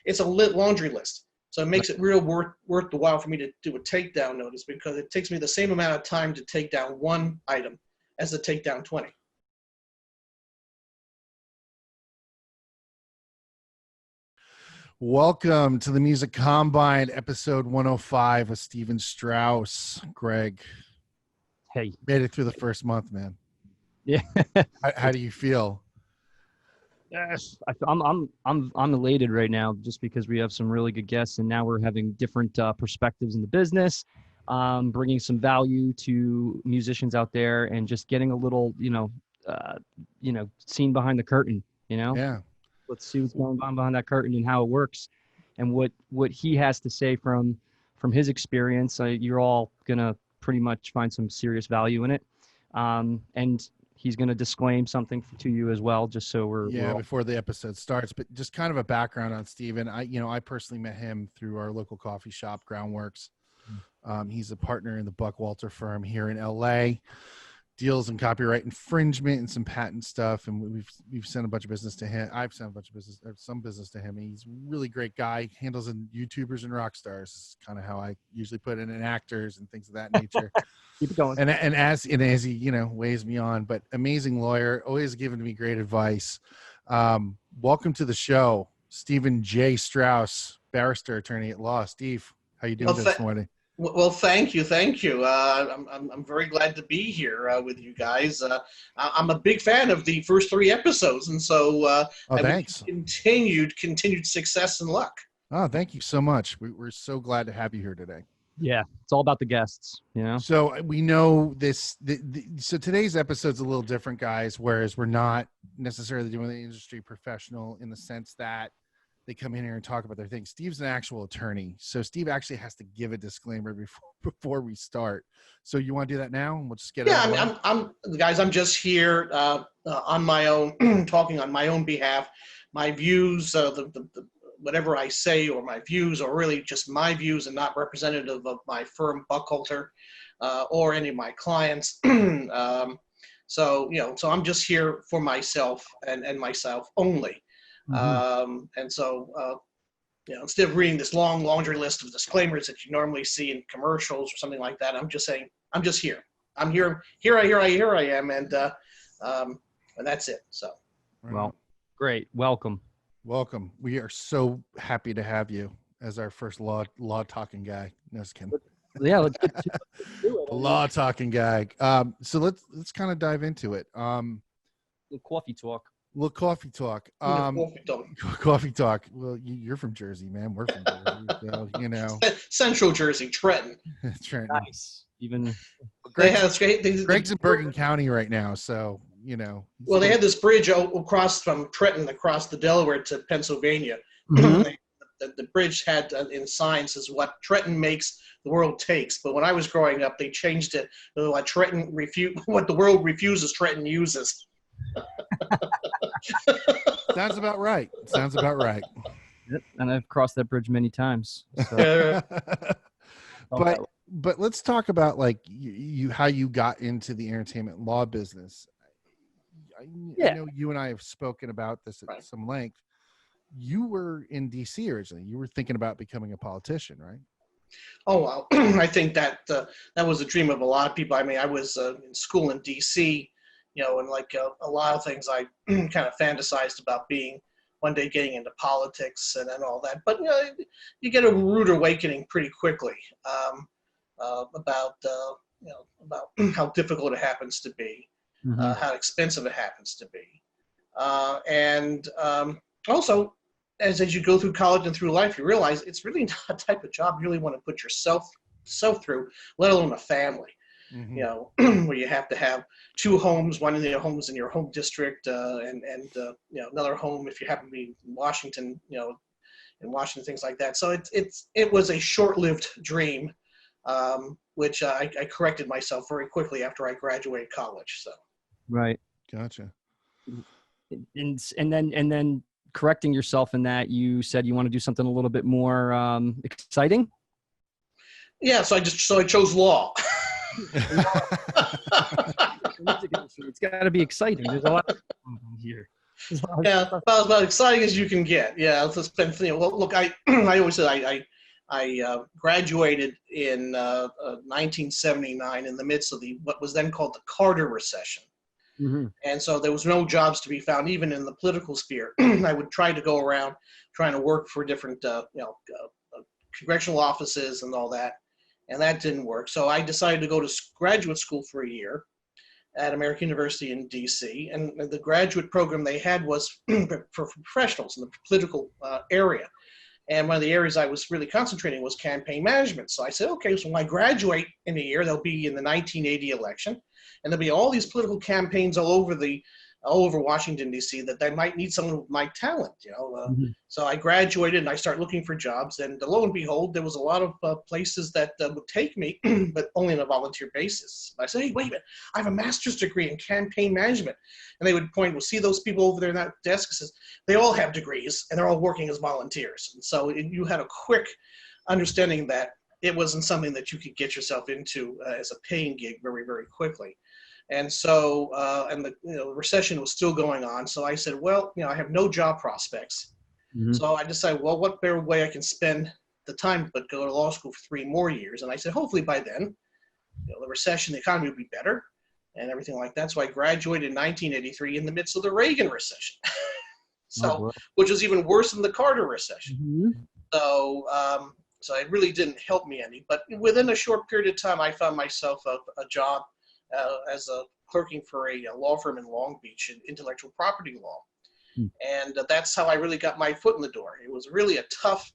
it's a laundry list. So it makes it real worth the while for me to do a takedown notice, because it takes me the same amount of time to take down one item as to take down 20. Welcome to the Music Combine, episode 105 with Steven Strauss. Greg, hey, made it through the first month, man. Yeah. How do you feel? Yes, I'm elated right now, just because we have some really good guests, and now we're having different perspectives in the business, bringing some value to musicians out there, and just getting a little, seen behind the curtain. Yeah. Let's see what's going on behind that curtain and how it works, and what he has to say from his experience. You're all gonna pretty much find some serious value in it, and he's going to disclaim something to you as well, just so we're before the episode starts. But just kind of a background on Steven. I personally met him through our local coffee shop, Groundworks. He's a partner in the Buck Walter firm here in LA, deals in copyright infringement and some patent stuff. And we've sent a bunch of business to him. I've sent a bunch of some business to him. And he's a really great guy. Handles in YouTubers and rock stars. Is kind of how I usually put it, in actors and things of that nature. Keep it going. And as he weighs me on, but amazing lawyer, always giving me great advice. Welcome to the show, Steven J. Strauss, barrister, attorney at law. Steve, how you doing this morning? Well, thank you. I'm very glad to be here with you guys. I'm a big fan of the first 3 episodes, and so thanks. Continued success and luck. Oh, thank you so much. We're so glad to have you here today. Yeah, it's all about the guests, So we know this. So today's episode's a little different, guys. Whereas we're not necessarily doing the industry professional in the sense that they come in here and talk about their things. Steve's an actual attorney, so Steve actually has to give a disclaimer before we start. So you want to do that now? We'll just get it. Yeah, I'm just here on my own, talking on my own behalf. My views, whatever I say or my views are really just my views and not representative of my firm Buckhalter or any of my clients. So I'm just here for myself and myself only. Mm-hmm. And so instead of reading this long laundry list of disclaimers that you normally see in commercials or something like that, I'm just saying I'm just here. I'm here. Here I am, and that's it. So. Well, great. Welcome. We are so happy to have you as our first law talking guy. No, just kidding. Yeah, let's do it. Law talking guy. So let's kind of dive into it. Coffee talk. Coffee talk. Well, you're from Jersey, man. We're from Jersey, so, Central Jersey, Trenton. Trenton. Nice. Even Greg's in Bergen County right now, so. Well, they had this bridge across from Trenton across the Delaware to Pennsylvania. Mm-hmm. The bridge had in signs as what Trenton makes, the world takes. But when I was growing up, they changed it to what the world refuses, Trenton uses. Sounds about right. Yep. And I've crossed that bridge many times. So. But let's talk about how you got into the entertainment law business. I know you and I have spoken about this at some length. You were in DC originally. You were thinking about becoming a politician, right? Oh, well, I think that was a dream of a lot of people. I mean, I was in school in DC, and a lot of things I kind of fantasized about being one day getting into politics and all that. But you get a rude awakening pretty quickly about how difficult it happens to be. Mm-hmm. How expensive it happens to be. And also, as you go through college and through life, you realize it's really not a type of job you really want to put yourself through, let alone a family. Mm-hmm. Where you have to have 2 homes, one of the homes in your home district, and another home if you happen to be in Washington, things like that. So it was a short-lived dream, which I corrected myself very quickly after I graduated college. So. Right. Gotcha. And then correcting yourself in that, you said you want to do something a little bit more exciting. Yeah. So I chose law. It's got to be exciting. There's a lot here. Yeah, about exciting as you can get. Yeah, it's been, well, look, I I always said I graduated in 1979 in the midst of what was then called the Carter recession. Mm-hmm. And so there was no jobs to be found, even in the political sphere. I would try to go around trying to work for different, congressional offices and all that, and that didn't work. So I decided to go to graduate school for a year at American University in D.C. And the graduate program they had was for professionals in the political area. And one of the areas I was really concentrating was campaign management. So I said, okay, so when I graduate in a year, they'll be in the 1980 election, and there'll be all these political campaigns all over Washington, D.C., that they might need someone with my talent, So I graduated and I started looking for jobs, and lo and behold, there was a lot of places that would take me, but only on a volunteer basis. I said, hey, wait a minute, I have a master's degree in campaign management. And they would point, well, see those people over there in that desk? It says, they all have degrees and they're all working as volunteers. And so you had a quick understanding that it wasn't something that you could get yourself into as a paying gig very, very quickly. And so, the recession was still going on. So I said, well, I have no job prospects. Mm-hmm. So I decided, well, what better way I can spend the time but go to law school for 3 more years? And I said, hopefully by then, the recession, the economy will be better and everything like that. So I graduated in 1983 in the midst of the Reagan recession. Which was even worse than the Carter recession. Mm-hmm. So it really didn't help me any. But within a short period of time, I found myself a job as a clerking for a law firm in Long Beach in intellectual property law. And that's how I really got my foot in the door. It was really a tough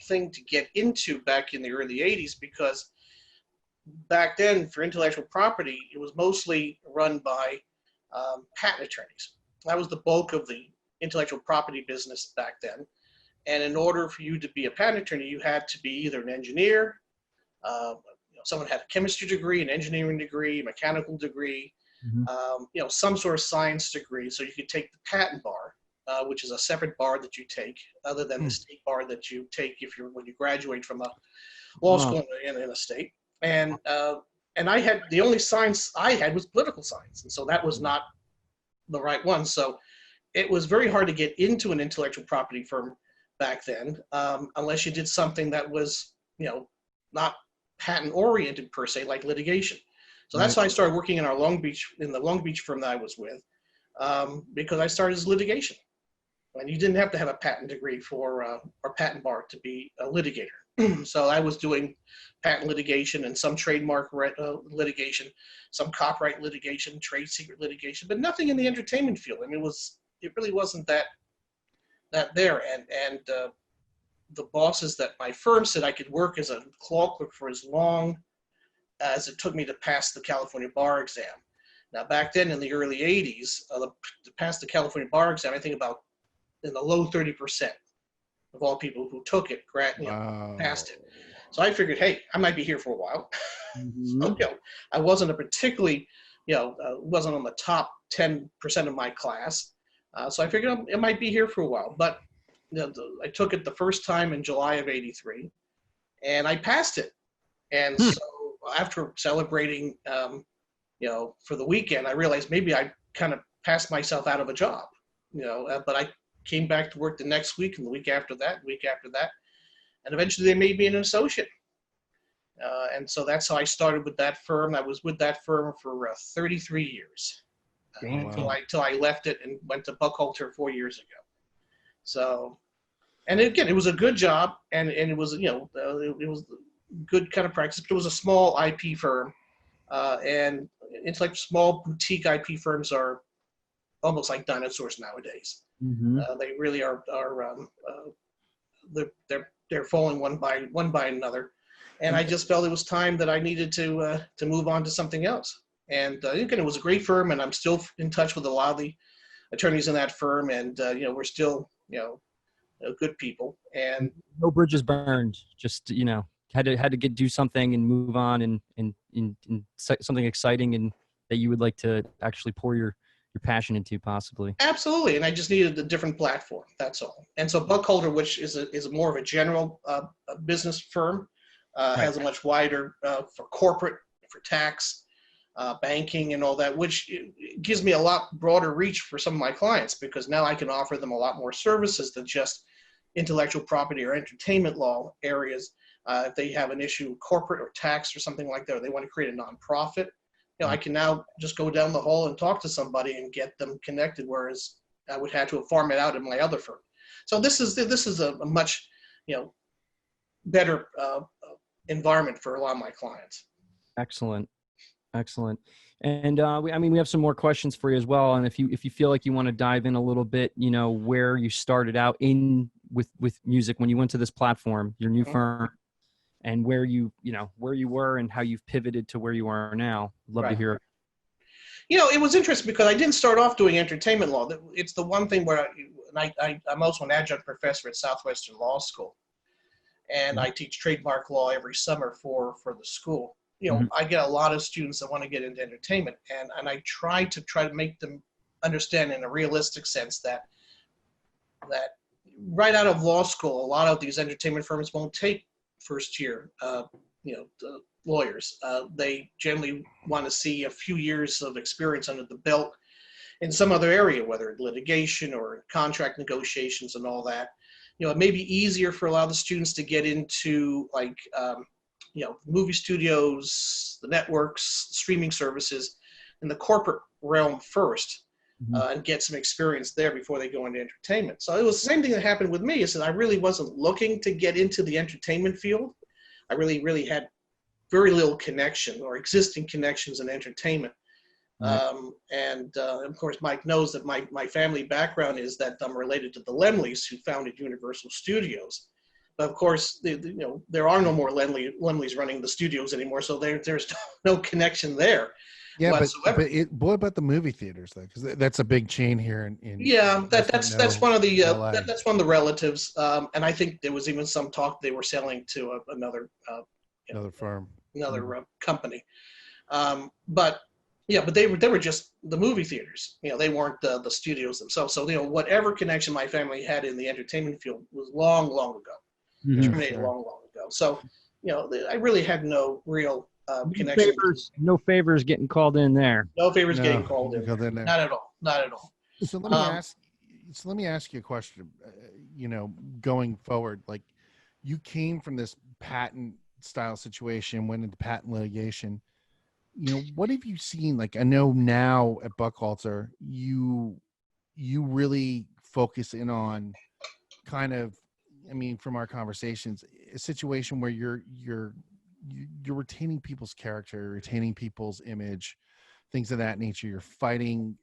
thing to get into back in the early 80s, because back then for intellectual property, it was mostly run by patent attorneys. That was the bulk of the intellectual property business back then. And in order for you to be a patent attorney, you had to be either an engineer, someone had a chemistry degree, an engineering degree, a mechanical degree, some sort of science degree. So you could take the patent bar, which is a separate bar that you take, other than the state bar that you take when you graduate from a law school in a state. And I had, the only science I had was political science, and so that was not the right one. So it was very hard to get into an intellectual property firm back then, unless you did something that was, not patent oriented per se, like litigation. So that's why I started working in the Long Beach firm that I was with, because I started as litigation. And you didn't have to have a patent degree or patent bar to be a litigator. So I was doing patent litigation and some trademark litigation, some copyright litigation, trade secret litigation, but nothing in the entertainment field. I mean, it really wasn't that there. And the bosses that my firm said I could work as a law clerk for as long as it took me to pass the California bar exam. Now, back then in the early 80s, to pass the California bar exam, I think about in the low 30% of all people who took it passed it. So I figured, hey, I might be here for a while. So, I wasn't a particularly, wasn't on the top 10% of my class. So I figured it might be here for a while. But I took it the first time in July of '83, and I passed it. And so after celebrating, for the weekend, I realized maybe I kind of passed myself out of a job, but I came back to work the next week and the week after that, and eventually they made me an associate. And so that's how I started with that firm. I was with that firm for 33 years until I left it and went to Buckhalter 4 years ago. So, and again, it was a good job, and it was, it was good kind of practice, but it was a small IP firm, and it's like small boutique IP firms are almost like dinosaurs nowadays. They really are they're falling one by another, and I just felt it was time that I needed to move on to something else. And again, it was a great firm, and I'm still in touch with a lot of the attorneys in that firm, and we're still good people. And no bridges burned. Just had to do something and move on and something exciting and that you would like to actually pour your passion into, possibly. Absolutely. And I just needed a different platform. That's all. And so Buckhalter, which is more of a general business firm, has a much wider for corporate, for tax, banking and all that, which gives me a lot broader reach for some of my clients, because now I can offer them a lot more services than just intellectual property or entertainment law areas. If they have an issue, corporate or tax or something like that, or they want to create a nonprofit, I can now just go down the hall and talk to somebody and get them connected, whereas I would have to farm it out in my other firm. So this is a much, better environment for a lot of my clients. Excellent. And we have some more questions for you as well. And if you feel like you want to dive in a little bit, where you started out with music when you went to this platform, your new firm, and where you were and how you've pivoted to where you are now. Love to hear it. It was interesting because I didn't start off doing entertainment law. It's the one thing where I'm also an adjunct professor at Southwestern Law School, and I teach trademark law every summer for the school. I get a lot of students that want to get into entertainment, and I try to make them understand in a realistic sense that right out of law school, a lot of these entertainment firms won't take first year lawyers. They generally want to see a few years of experience under the belt in some other area, whether litigation or contract negotiations and all that. It may be easier for a lot of the students to get into movie studios, the networks, streaming services, in the corporate realm first, and get some experience there before they go into entertainment. So it was the same thing that happened with me, is that I really wasn't looking to get into the entertainment field. I really had very little connection or existing connections in entertainment. Of course, Mike knows that my family background is that I'm related to the Lemleys, who founded Universal Studios. But of course, there are no more Lemleys running the studios anymore, so there's no connection there. Yeah, but about the movie theaters though, because that's a big chain here in that's one of the that's one of the relatives, and I think there was even some talk they were selling to another firm, another company, but they were just the movie theaters. They weren't the studios themselves. So whatever connection my family had in the entertainment field was long ago, terminated long ago. So I really had no real connection. No favors getting called in there. No favors getting called in there. Not at all. So let me ask you a question. Going forward, like, you came from this patent style situation, went into patent litigation. What have you seen? Like, I know now at Buchalter, you really focus in on kind of, from our conversations, a situation where you're retaining people's character, retaining people's image, things of that nature. You're fighting,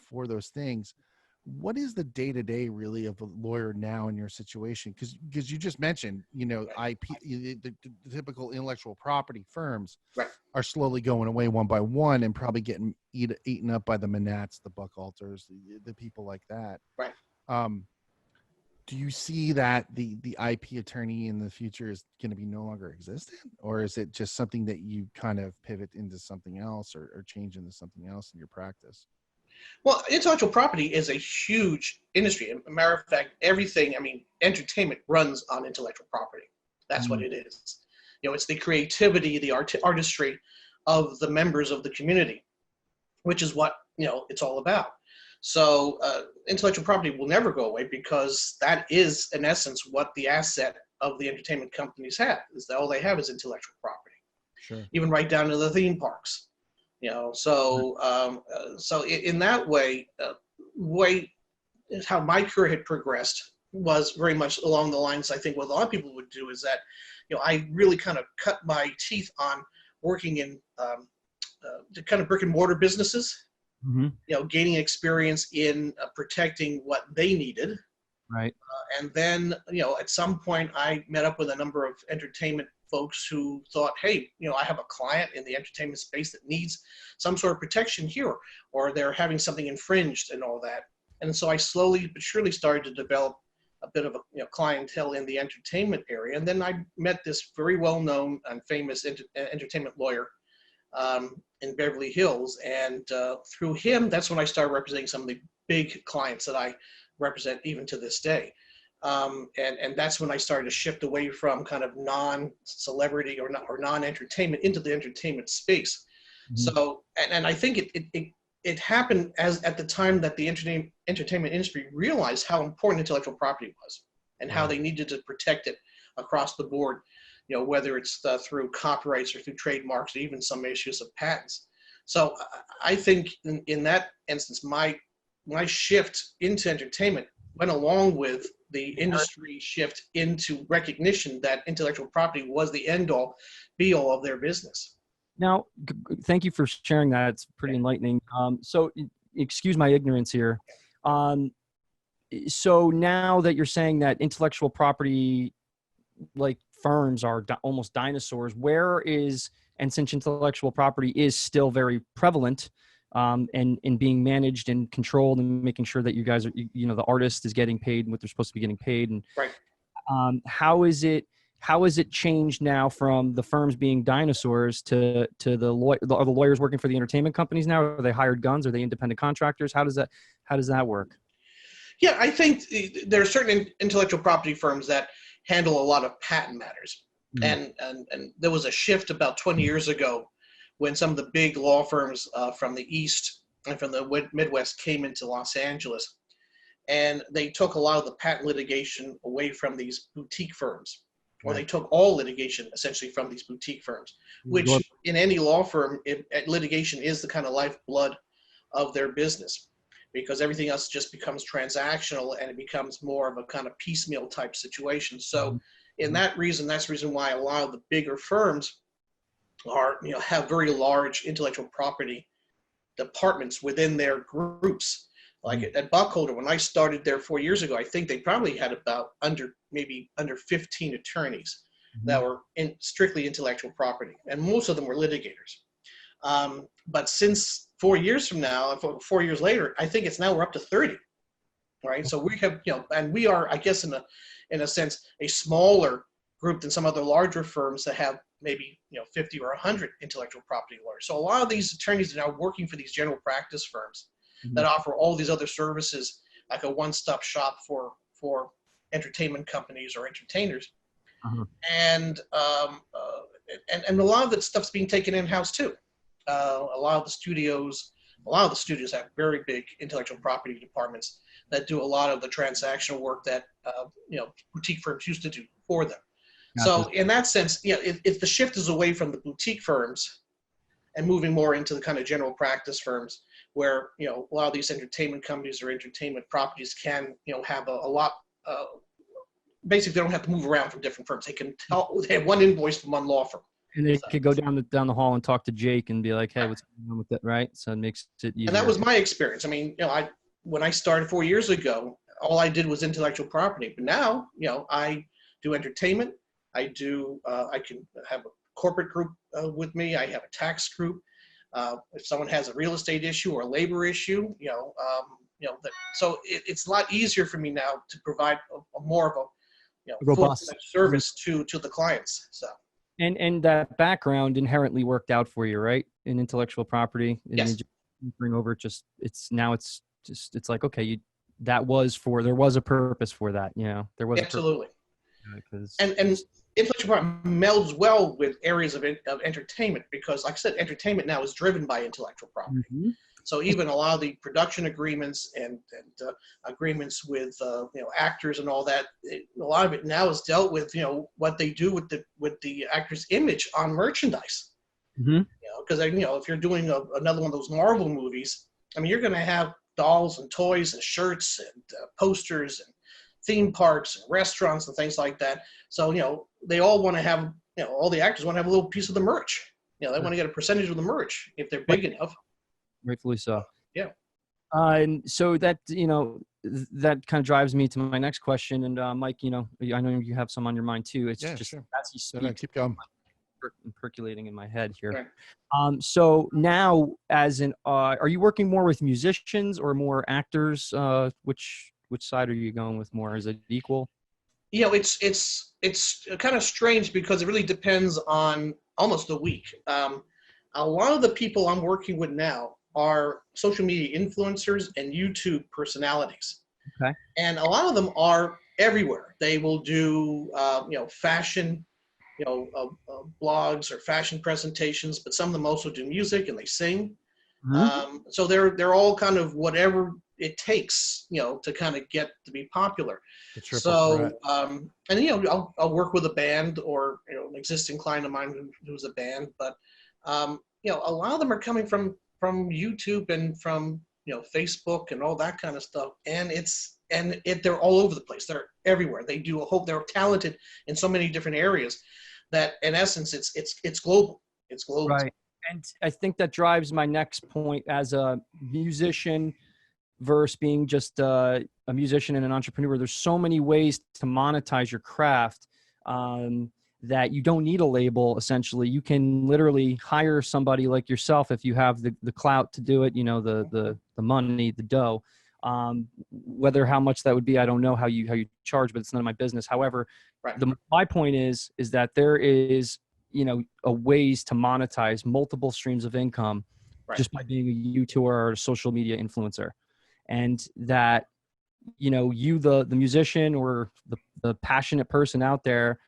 for those things. What is the day-to-day really of a lawyer now in your situation? Because you just mentioned, IP, the typical intellectual property firms are slowly going away one by one and probably getting eaten up by the Manats, the Buchalters, the people like that. Right. Do you see that the IP attorney in the future is going to be no longer existent, or is it just something that you kind of pivot into something else or change into something else in your practice? Well, intellectual property is a huge industry. As a matter of fact, everything, entertainment runs on intellectual property. That's what it is. It's the creativity, the artistry of the members of the community, which is what, it's all about. So intellectual property will never go away, because that is, in essence, what the asset of the entertainment companies have, is that all they have is intellectual property. Sure. Even right down to the theme parks. So in that way, how my career had progressed was very much along the lines, I think what a lot of people would do, is that, I really kind of cut my teeth on working in the kind of brick and mortar businesses, gaining experience in protecting what they needed. Right. And then, at some point I met up with a number of entertainment folks who thought, hey, I have a client in the entertainment space that needs some sort of protection here, or they're having something infringed and all that. And so I slowly but surely started to develop a bit of a clientele in the entertainment area. And then I met this very well-known and famous entertainment lawyer in Beverly Hills. And through him, that's when I started representing some of the big clients that I represent even to this day. And that's when I started to shift away from kind of non-celebrity or non-entertainment into the entertainment space. Mhm. So, and I think it happened as at the time that the entertainment industry realized how important intellectual property was and how they needed to protect it across the board, whether it's through copyrights or through trademarks, or even some issues of patents. So I think in that instance, my shift into entertainment went along with the industry shift into recognition that intellectual property was the end all be all of their business. Now, thank you for sharing that. It's pretty enlightening. So excuse my ignorance here. So now that you're saying that intellectual property like firms are almost dinosaurs, and since intellectual property is still very prevalent, and being managed and controlled and making sure that you guys are, the artist is getting paid what they're supposed to be getting paid. And Right. How is it changed now from the firms being dinosaurs to are the lawyers working for the entertainment companies now? Are they hired guns? Are they independent contractors? How does that work? Yeah, I think there are certain intellectual property firms that handle a lot of patent matters. Mm-hmm. And there was a shift about 20 years ago when some of the big law firms from the East and from the Midwest came into Los Angeles. And they took a lot of the patent litigation away from these boutique firms, or they took all litigation essentially from these boutique firms, which in any law firm, litigation is the kind of lifeblood of their business, because everything else just becomes transactional and it becomes more of a kind of piecemeal type situation. So that's the reason why a lot of the bigger firms have very large intellectual property departments within their groups. Like at Buckholder, when I started there 4 years ago, I think they probably had about under 15 attorneys that were strictly intellectual property, and most of them were litigators. But since 4 years from now, 4 years later, I think we're up to 30, right? So we have, and we are, I guess, in a sense, a smaller group than some other larger firms that have maybe 50 or 100 intellectual property lawyers. So a lot of these attorneys are now working for these general practice firms that offer all these other services, like a one-stop shop for entertainment companies or entertainers. And a lot of that stuff's being taken in-house too. A lot of the studios have very big intellectual property departments that do a lot of the transactional work that boutique firms used to do for them. Gotcha. So in that sense, if the shift is away from the boutique firms and moving more into the kind of general practice firms, where a lot of these entertainment companies or entertainment properties can have a lot. Basically, they don't have to move around from different firms. They have one invoice from one law firm. And they could go down the hall and talk to Jake and be like, "Hey, what's going on with that?" Right? So it makes it easier. And that was my experience. I mean, when I started 4 years ago, all I did was intellectual property. But now, I do entertainment. I can have a corporate group with me. I have a tax group. If someone has a real estate issue or a labor issue, so it's a lot easier for me now to provide a more of a robust service to the clients. So. And that background inherently worked out for you, right? In intellectual property. Yes. You bring over it's like, okay, there was a purpose for that. There was absolutely. A purpose. And intellectual property melds well with areas of entertainment, because, like I said, entertainment now is driven by intellectual property. Mm-hmm. So even a lot of the production agreements and agreements with actors and all that, a lot of it now is dealt with what they do with the actor's image on merchandise. Mm-hmm. Because if you're doing another one of those Marvel movies, I mean, you're going to have dolls and toys and shirts and posters and theme parks and restaurants and things like that. So they all want to have all the actors want to have a little piece of the merch. They want to get a percentage of the merch if they're big enough. Rightfully so. Yeah. And so that, that kind of drives me to my next question. And Mike, I know you have some on your mind too. It's just sure. As you speak, keep going. Percolating in my head here. Right. So now, are you working more with musicians or more actors? Which side are you going with more? Is it equal? It's kind of strange because it really depends on almost the week. A lot of the people I'm working with now are social media influencers and YouTube personalities. Okay. And a lot of them are everywhere. They will do, fashion blogs or fashion presentations, but some of them also do music and they sing. Mhm. So they're all kind of whatever it takes, to kind of get to be popular. The triple threat. So, and I'll work with a band or an existing client of mine who's a band, but a lot of them are coming from YouTube and from Facebook and all that kind of stuff, and they're all over the place. They're everywhere. They're talented in so many different areas that in essence it's global. It's global. Right. And I think that drives my next point as a musician versus being just a musician and an entrepreneur. There's so many ways to monetize your craft that you don't need a label. Essentially, you can literally hire somebody like yourself if you have the clout to do it. The money, the dough. Whether how much that would be, I don't know how you charge, but it's none of my business. However, right. My point is that there is a ways to monetize multiple streams of income right. just by being a YouTuber or a social media influencer. And that, the musician or the passionate person out there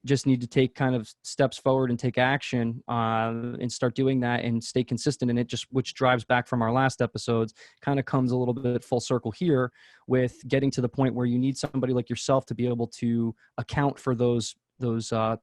just need to take kind of steps forward and take action and start doing that and stay consistent. And which drives back from our last episodes, kind of comes a little bit full circle here with getting to the point where you need somebody like yourself to be able to account for those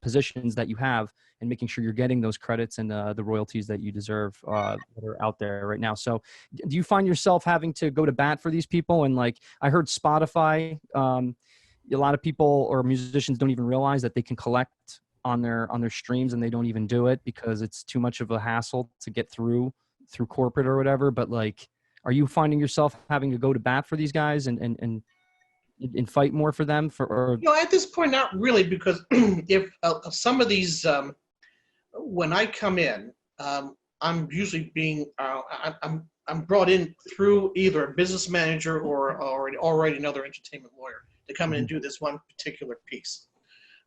positions that you have and making sure you're getting those credits and the royalties that you deserve that are out there right now. So do you find yourself having to go to bat for these people? And like, I heard Spotify, a lot of people or musicians don't even realize that they can collect on their streams, and they don't even do it because it's too much of a hassle to get through corporate or whatever. But like, are you finding yourself having to go to bat for these guys and fight more for them at this point, not really, because if some of these, when I come in, I'm usually being, I'm brought in through either a business manager or already another entertainment lawyer to come in and do this one particular piece.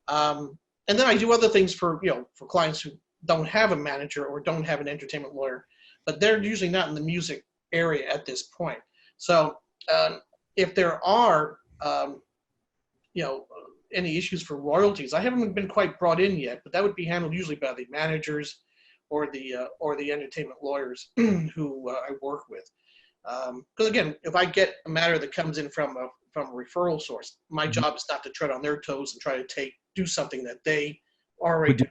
And then I do other things for clients who don't have a manager or don't have an entertainment lawyer, but they're usually not in the music area at this point. So if there are, any issues for royalties, I haven't been quite brought in yet, but that would be handled usually by the managers or the entertainment lawyers who I work with. Because again, if I get a matter that comes in from a referral source, my job is not to tread on their toes and try to do something that they already do.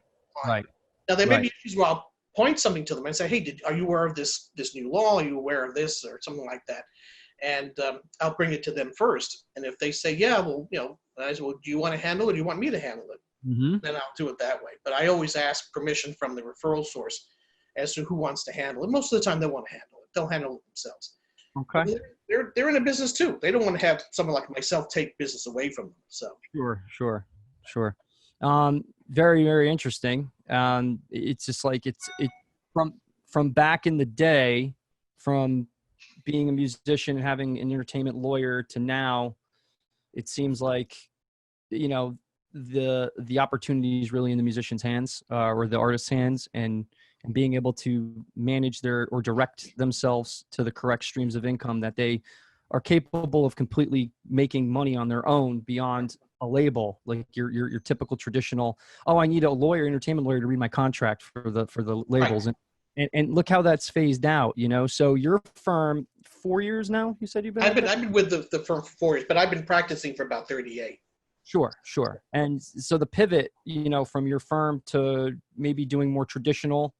Right. Now there may be issues where I'll point something to them and say, hey, are you aware of this new law? Are you aware of this or something like that? And I'll bring it to them first. And if they say, yeah, well, I say, well, do you want to handle it or do you want me to handle it? Then I'll do it that way. But I always ask permission from the referral source as to who wants to handle it. Most of the time, they want to handle it. They'll handle it themselves. Okay. They're in a business too. They don't want to have someone like myself take business away from them. So Sure. Very, very interesting. It's just like it's from back in the day, from being a musician and having an entertainment lawyer to now, it seems like the opportunity is really in the musician's hands or the artist's hands, and being able to manage or direct themselves to the correct streams of income that they are capable of completely making money on their own beyond a label, like your typical traditional, I need a entertainment lawyer to read my contract for the labels. Right. And look how that's phased out, So your firm, 4 years now, you said you've been? I've been with the firm for 4 years, but I've been practicing for about 38. Sure. And so the pivot, from your firm to maybe doing more traditional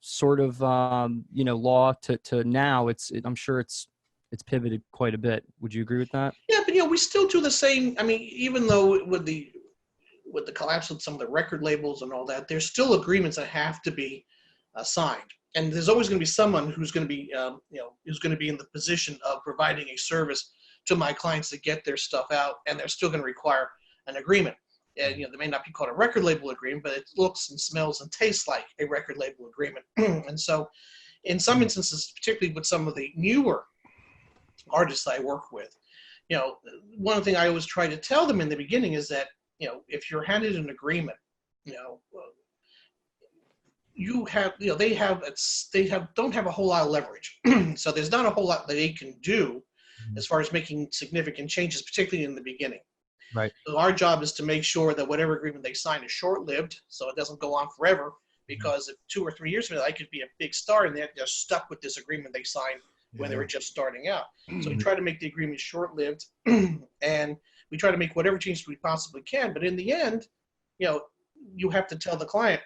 sort of, law to now, I'm sure it's pivoted quite a bit. Would you agree with that? Yeah, but we still do the same. I mean, even though with the collapse of some of the record labels and all that, there's still agreements that have to be signed. And there's always going to be someone who's going to be, who's going to be in the position of providing a service to my clients to get their stuff out, and they're still going to require an agreement. And, they may not be called a record label agreement, but it looks and smells and tastes like a record label agreement. And so in some instances, particularly with some of the newer artists I work with, one thing I always try to tell them in the beginning is that, if you're handed an agreement, you have, don't have a whole lot of leverage. So there's not a whole lot that they can do as far as making significant changes, particularly in the beginning. Right. So our job is to make sure that whatever agreement they sign is short-lived, so it doesn't go on forever. Because if 2 or 3 years from now, they could be a big star, and they're just stuck with this agreement they signed when they were just starting out. So we try to make the agreement short-lived, and we try to make whatever changes we possibly can. But in the end, you have to tell the client,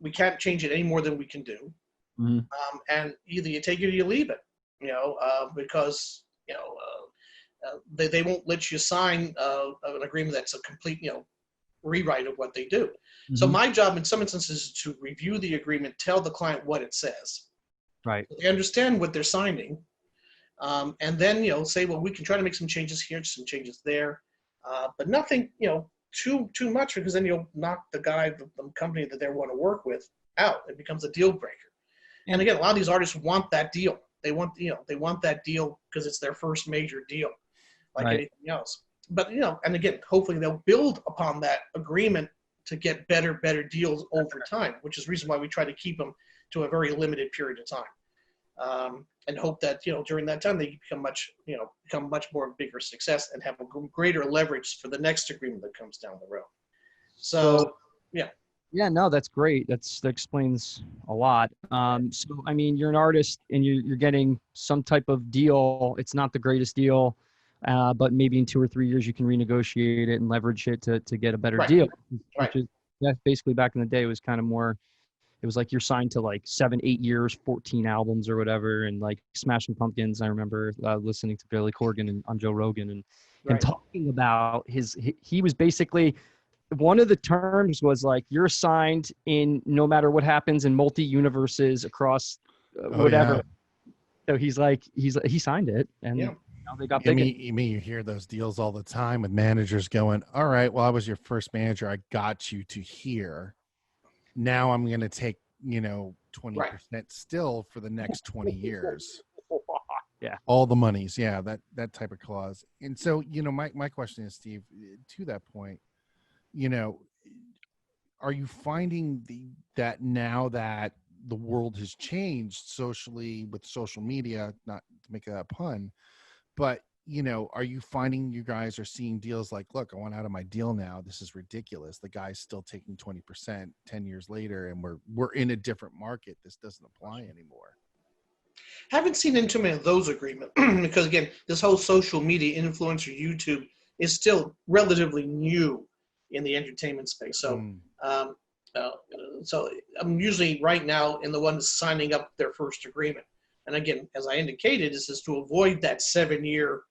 we can't change it any more than we can do. And either you take it or you leave it, because, they won't let you sign an agreement that's a complete, rewrite of what they do. So my job in some instances is to review the agreement, tell the client what it says. Right. So they understand what they're signing. And then, say, well, we can try to make some changes here, some changes there, but nothing, too much, because then you'll knock the guy, the company that they want to work with out. It becomes a deal breaker. And again, a lot of these artists want that deal. They want, they want that deal because it's their first major deal, like anything else. But, and again, hopefully they'll build upon that agreement to get better deals over time, which is the reason why we try to keep them to a very limited period of time. And hope that, during that time they become much more bigger success and have a greater leverage for the next agreement that comes down the road. So yeah. Yeah, no, that's great. That explains a lot. So, I mean, you're an artist and you're getting some type of deal. It's not the greatest deal, but maybe in 2 or 3 years you can renegotiate it and leverage it to get a better deal. Which is basically back in the day, it was kind of more. It was like you're signed to like 7, 8 years, 14 albums or whatever, and like Smashing Pumpkins. I remember listening to Billy Corgan on Joe Rogan and talking about he was basically. One of the terms was like you're signed in no matter what happens in multi-universes across whatever. Yeah. So he's like he signed it, and now they got big. You hear those deals all the time with managers going, "All right, well, I was your first manager. I got you to here. Now I'm going to take 20% still for the next 20 years." Yeah, all the monies. Yeah, that type of clause. And so my question is, Steve, to that point. Are you finding that now that the world has changed socially with social media, not to make that a pun, but, are you finding you guys are seeing deals like, look, I want out of my deal now. This is ridiculous. The guy's still taking 20% 10 years later, and we're in a different market. This doesn't apply anymore. Haven't seen too many of those agreements because, again, this whole social media influencer YouTube is still relatively new in the entertainment space. So, so I'm usually right now in the ones signing up their first agreement. And again, as I indicated, this is to avoid that 7-year,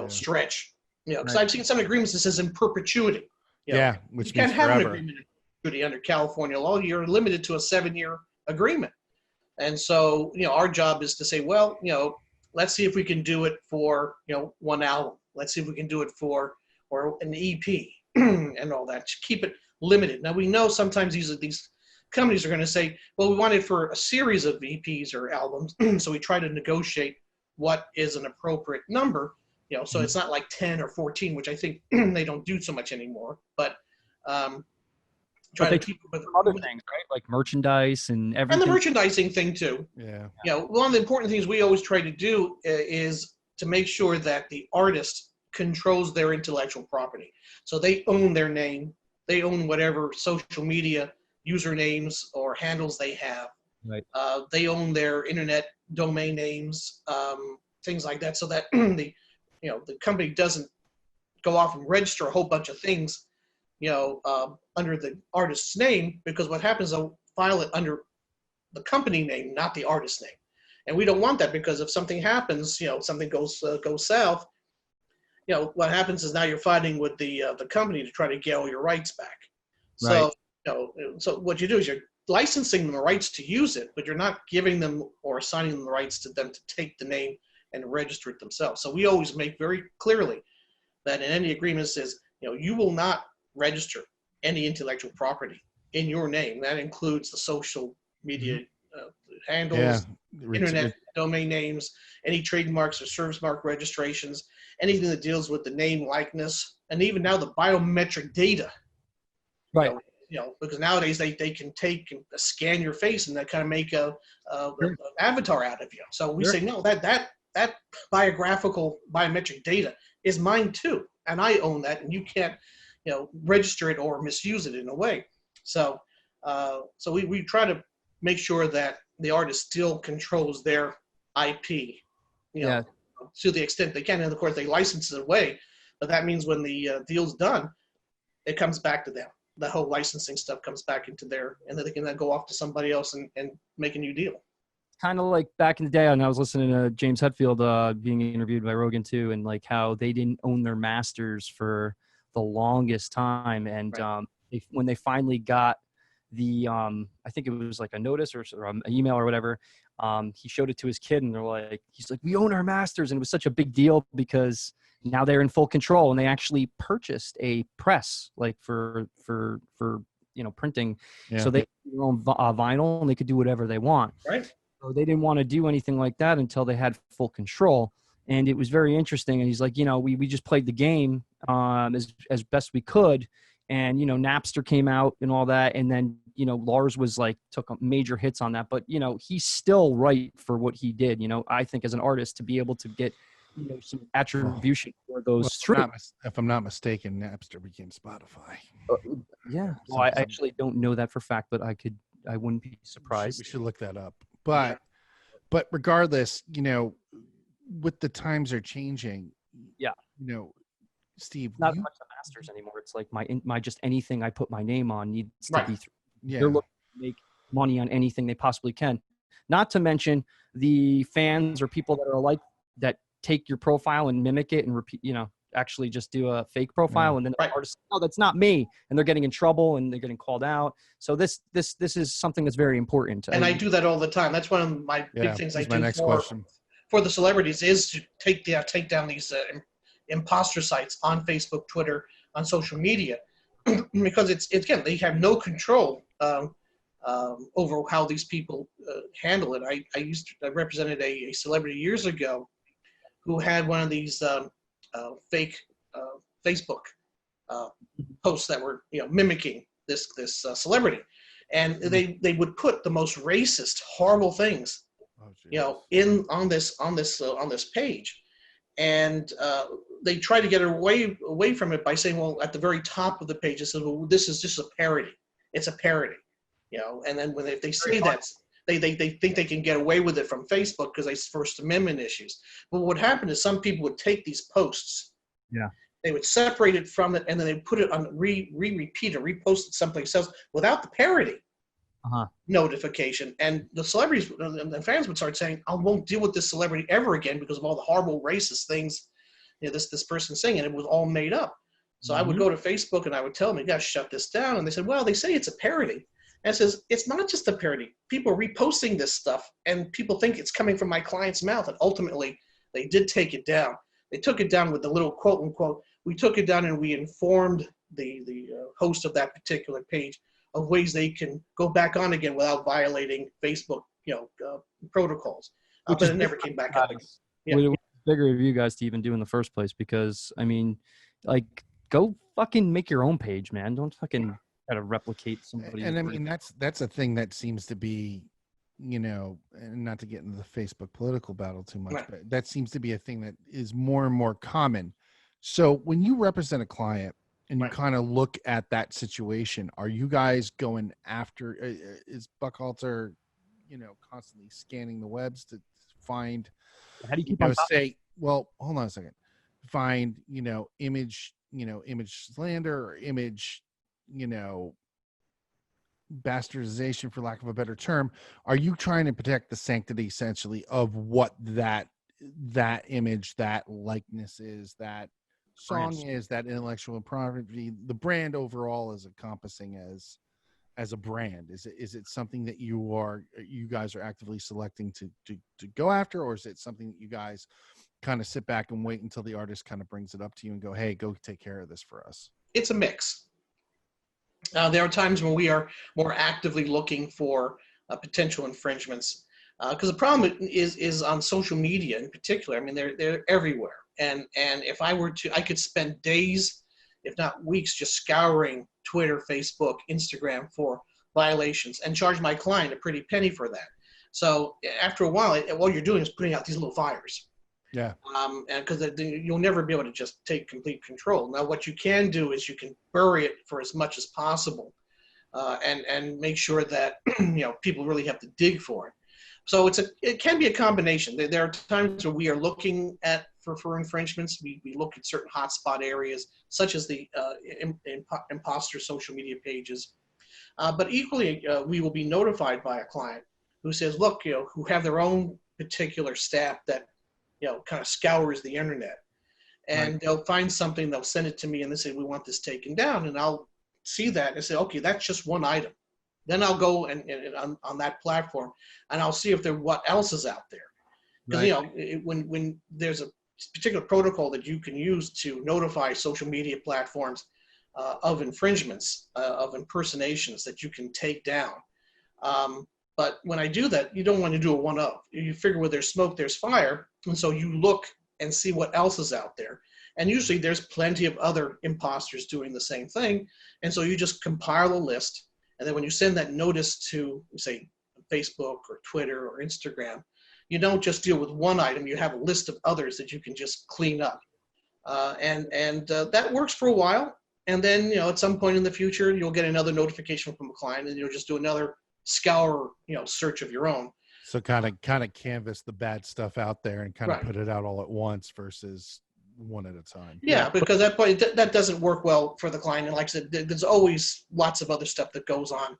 stretch. Because I've seen some agreements that says in perpetuity. Which you can't means have forever. an agreement in perpetuity under California law. You're limited to a 7-year agreement. And so, our job is to say, well, let's see if we can do it for, one album. Let's see if we can do it for or an EP. And all that, to keep it limited. Now we know sometimes these companies are going to say, well, we want it for a series of EPs or albums, so we try to negotiate what is an appropriate number. So it's not like 10 or 14, which I think they don't do so much anymore. But try to keep it with other things, right? Like merchandise and everything. And the merchandising thing too. Yeah. One of the important things we always try to do is to make sure that the artist controls their intellectual property. So they own their name. They own whatever social media usernames or handles they have. Right. They own their internet domain names, things like that, so that the company doesn't go off and register a whole bunch of things, under the artist's name, because what happens, they'll file it under the company name, not the artist's name. And we don't want that, because if something happens, something goes south, what happens is now you're fighting with the company to try to get all your rights back. So, so what you do is you're licensing them the rights to use it, but you're not giving them or assigning them the rights to them to take the name and register it themselves. So we always make very clearly that in any agreement says, you will not register any intellectual property in your name. That includes the social media handles, internet domain names, any trademarks or service mark registrations, anything that deals with the name, likeness, and even now the biometric data. Right. Because nowadays they can take and scan your face and that kind of make an avatar out of you. So we say, no, that biographical biometric data is mine too. and I own that, and you can't, register it or misuse it in a way. So, so we try to make sure that the artist still controls their IP, to the extent they can. And of course, they license it away, but that means when the deal's done, it comes back to them. The whole licensing stuff comes back into there, and then they can then go off to somebody else and make a new deal. Kind of like back in the day, and I was listening to James Hetfield being interviewed by Rogan too, and like how they didn't own their masters for the longest time, and when they finally got the I think it was like a notice or an email or whatever, he showed it to his kid, and he's like, we own our masters, and it was such a big deal because now they're in full control, and they actually purchased a press like for printing, so they could do their own vinyl, and they could do whatever they want. Right. So they didn't want to do anything like that until they had full control. And it was very interesting. And he's like, we just played the game as best we could. And, Napster came out and all that. And then, Lars was took major hits on that. But, he's still right for what he did. I think as an artist to be able to get, some attribution for those streams. If I'm not mistaken, Napster became Spotify. Yeah. Well, I actually don't know that for fact, but I wouldn't be surprised. We should look that up. But regardless, with the times are changing. Yeah. Steve, not much the masters anymore. It's like my just anything I put my name on needs to be through. Yeah. They're looking to make money on anything they possibly can. Not to mention the fans or people that are that take your profile and mimic it and repeat, actually just do a fake profile, and then the artist, oh, that's not me, and they're getting in trouble and they're getting called out. So this is something that's very important. And I do that all the time. That's one of my big things I do for the celebrities is to take down these imposter sites on Facebook, Twitter, on social media, because it's again, they have no control over how these people handle it. I represented a celebrity years ago who had one of these fake Facebook posts that were mimicking this celebrity, and they would put the most racist, horrible things on this page, and they try to get away from it by saying, well, at the very top of the page it says, well, this is just a parody. It's a parody, and then when they say that, they think they can get away with it from Facebook because they First Amendment issues. But what happened is some people would take these posts, they would separate it from it, and then they put it on repeat or repost it someplace else without the parody notification. And the celebrities and the fans would start saying, I won't deal with this celebrity ever again because of all the horrible racist things this person's saying, and it was all made up. So I would go to Facebook and I would tell them, you got to shut this down. And they said, well, they say it's a parody. And it says, it's not just a parody. People are reposting this stuff, and people think it's coming from my client's mouth. And ultimately, they did take it down. They took it down with the little quote unquote, we took it down and we informed the host of that particular page of ways they can go back on again without violating Facebook, protocols. But it never came back up. Yeah. It was bigger of you guys to even do in the first place, because I mean, go fucking make your own page, man. Don't fucking try to replicate somebody. And I mean, that's a thing that seems to be, and not to get into the Facebook political battle too much, but that seems to be a thing that is more and more common. So when you represent a client and you kind of look at that situation, are you guys going after, is Buckhalter, constantly scanning the webs to find, how do you keep on say, well, hold on a second, find, image slander or image, bastardization, for lack of a better term? Are you trying to protect the sanctity essentially of what that image, that likeness is, that song is, that intellectual property, the brand overall is encompassing as a brand? Is it something that you guys are actively selecting to go after, or is it something that you guys kind of sit back and wait until the artist kind of brings it up to you and go, hey, go take care of this for us? It's a mix. There are times when we are more actively looking for potential infringements, because the problem is on social media in particular. I mean, they're everywhere, and if I were to, I could spend days, if not weeks, just scouring Twitter, Facebook, Instagram for violations and charge my client a pretty penny for that. So after a while, all you're doing is putting out these little fires. Yeah. And because you'll never be able to just take complete control. Now, what you can do is you can bury it for as much as possible, and make sure that people really have to dig for it. So it can be a combination. There are times where we are looking at for infringements. We look at certain hotspot areas, such as the imposter social media pages. But equally, we will be notified by a client who says, look, who have their own particular staff that, kind of scours the internet. And Right. they'll find something, they'll send it to me, and they say, we want this taken down. And I'll see that and say, okay, that's just one item. Then I'll go and on that platform, and I'll see if what else is out there. Because, Right. when there's a particular protocol that you can use to notify social media platforms of infringements, of impersonations that you can take down. But when I do that, you don't want to do a one-up. You figure where there's smoke, there's fire. And so you look and see what else is out there. And usually there's plenty of other imposters doing the same thing. And so you just compile a list. And then when you send that notice to, say, Facebook or Twitter or Instagram, you don't just deal with one item. You have a list of others that you can just clean up. And that works for a while. And then, at some point in the future, you'll get another notification from a client, and you'll just do another scour, search of your own. So kind of canvas the bad stuff out there and kind of Right. put it out all at once versus one at a time. Yeah, because that doesn't work well for the client. And like I said, there's always lots of other stuff that goes on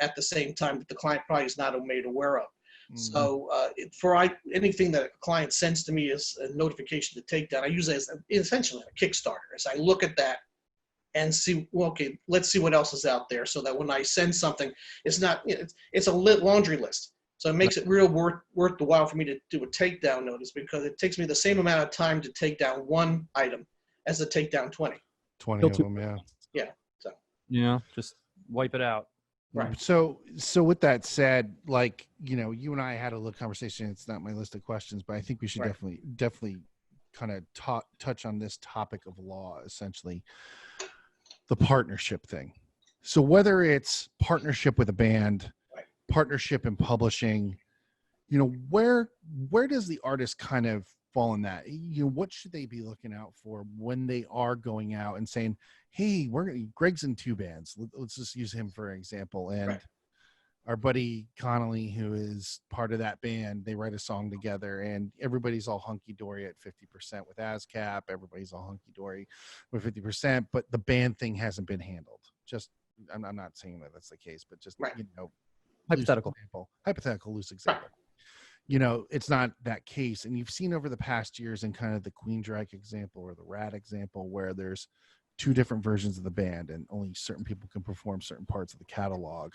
at the same time that the client probably is not made aware of. Mhm. So anything that a client sends to me as a notification to take down, I use it as essentially a Kickstarter. As I look at that and see, well, okay, let's see what else is out there, so that when I send something, it's not, it's a laundry list. So it makes it real worth the while for me to do a takedown notice, because it takes me the same amount of time to take down one item as to take down 20. 20 of them, yeah. Just wipe it out. Right. So with that said, like, you and I had a little conversation. It's not my list of questions, but I think we should Right. definitely kind of touch on this topic of law, essentially the partnership thing. So whether it's partnership with a band, Right. partnership in publishing, where does the artist kind of fall in that? What should they be looking out for when they are going out and saying, hey, Greg's in 2 bands. Let's just use him for an example. And Right. our buddy Connolly, who is part of that band, they write a song together, and everybody's all hunky-dory at 50% with ASCAP. Everybody's all hunky-dory with 50%, but the band thing hasn't been handled. Just, I'm not saying that that's the case, but just, Right. hypothetical loose example. It's not that case. And you've seen over the past years in kind of the Queensryche example or the Rat example, where there's 2 different versions of the band and only certain people can perform certain parts of the catalog.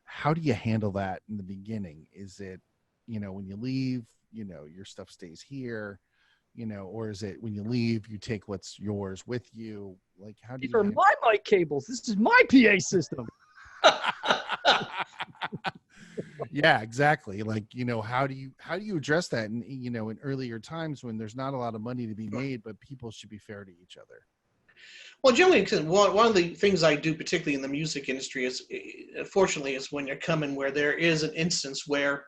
How do you handle that in the beginning? Is it, when you leave, your stuff stays here, or is it when you leave, you take what's yours with you? Like, how do These you are my mic cables. This is my PA system. Yeah, exactly. Like, how do you address that? And, in earlier times when there's not a lot of money to be made, but people should be fair to each other. Well, generally, one of the things I do, particularly in the music industry, is, fortunately, is when you're coming where there is an instance where,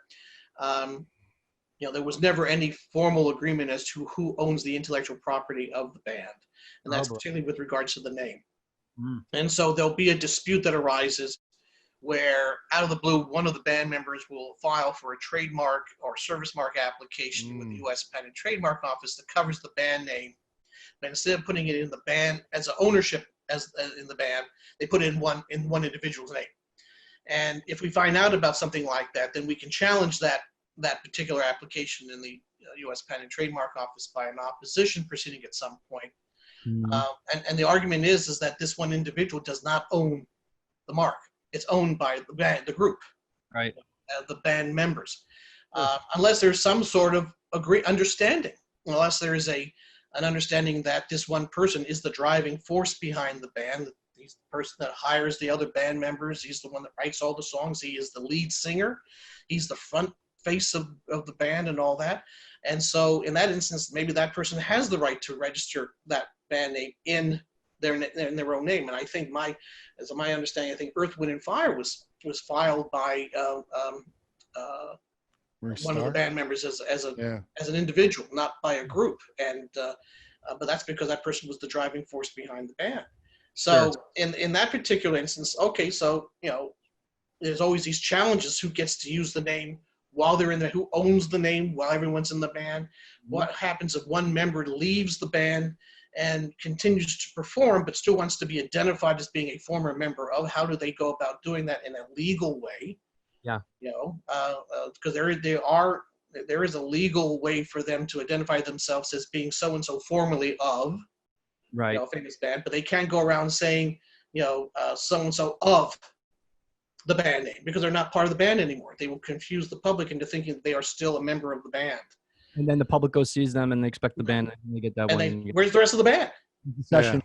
there was never any formal agreement as to who owns the intellectual property of the band. And that's particularly with regards to the name. Mm. And so there'll be a dispute that arises where, out of the blue, one of the band members will file for a trademark or service mark application with the U.S. Patent and Trademark Office that covers the band name. But instead of putting it in the band as an ownership as in the band, they put it in one individual's name. And if we find out about something like that, then we can challenge that particular application in the U.S. Patent and Trademark Office by an opposition proceeding at some point. Mm-hmm. And the argument is that this one individual does not own the mark. It's owned by the band, the group, Right. The band members, unless there's some sort of understanding, unless there is an understanding that this one person is the driving force behind the band. He's the person that hires the other band members. He's the one that writes all the songs. He is the lead singer. He's the front face of the band and all that. And so in that instance, maybe that person has the right to register that band name in their own name. And I think as my understanding, I think Earth, Wind, and Fire was filed by one of the Restart? band members Yeah. as an individual, not by a group. And but that's because that person was the driving force behind the band. So in that particular instance, okay, so there's always these challenges: who gets to use the name while they're in there, who owns the name while everyone's in the band, what happens if one member leaves the band and continues to perform but still wants to be identified as being a former member of, how do they go about doing that in a legal way? Yeah. Because there is a legal way for them to identify themselves as being so and so formerly of Right. a famous band, but they can't go around saying so and so of the band name, because they're not part of the band anymore. They will confuse the public into thinking that they are still a member of the band. And then the public goes sees them and they expect the band, and they get that And where's the rest of the band? session.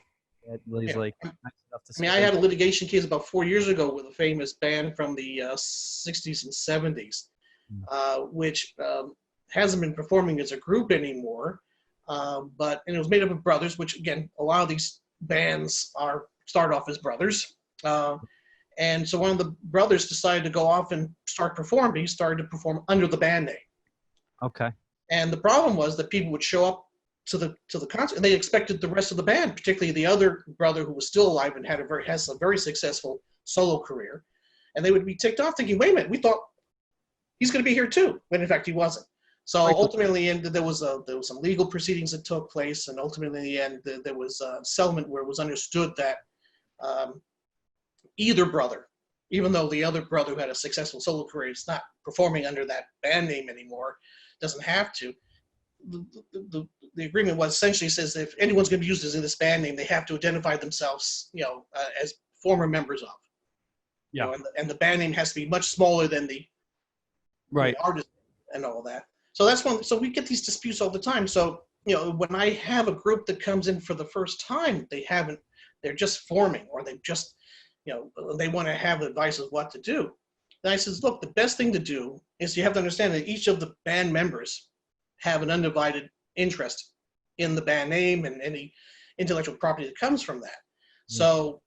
He's like, nice enough to I mean, I had a litigation case about 4 years ago with a famous band from the 60s and 70s, which hasn't been performing as a group anymore. And it was made up of brothers, which, again, a lot of these bands start off as brothers. And so one of the brothers decided to go off and start performing. He started to perform under the band name. Okay. And the problem was that people would show up to the concert, and they expected the rest of the band, particularly the other brother who was still alive and has a very successful solo career, and they would be ticked off, thinking, "Wait a minute, we thought he's going to be here too," when in fact he wasn't. So ultimately, there was some legal proceedings that took place, and ultimately in the end, there was a settlement where it was understood that either brother, even though the other brother who had a successful solo career is not performing under that band name anymore, doesn't have to. The agreement was essentially says that if anyone's going to be used as in this band name, they have to identify themselves, as former members of. Yeah. And the band name has to be much smaller than the artist and all that. So that's one. So we get these disputes all the time. So when I have a group that comes in for the first time, they're just forming, or they just they want to have advice of what to do. And I says, look, the best thing to do is you have to understand that each of the band members have an undivided interest in the band name and any intellectual property that comes from that. So,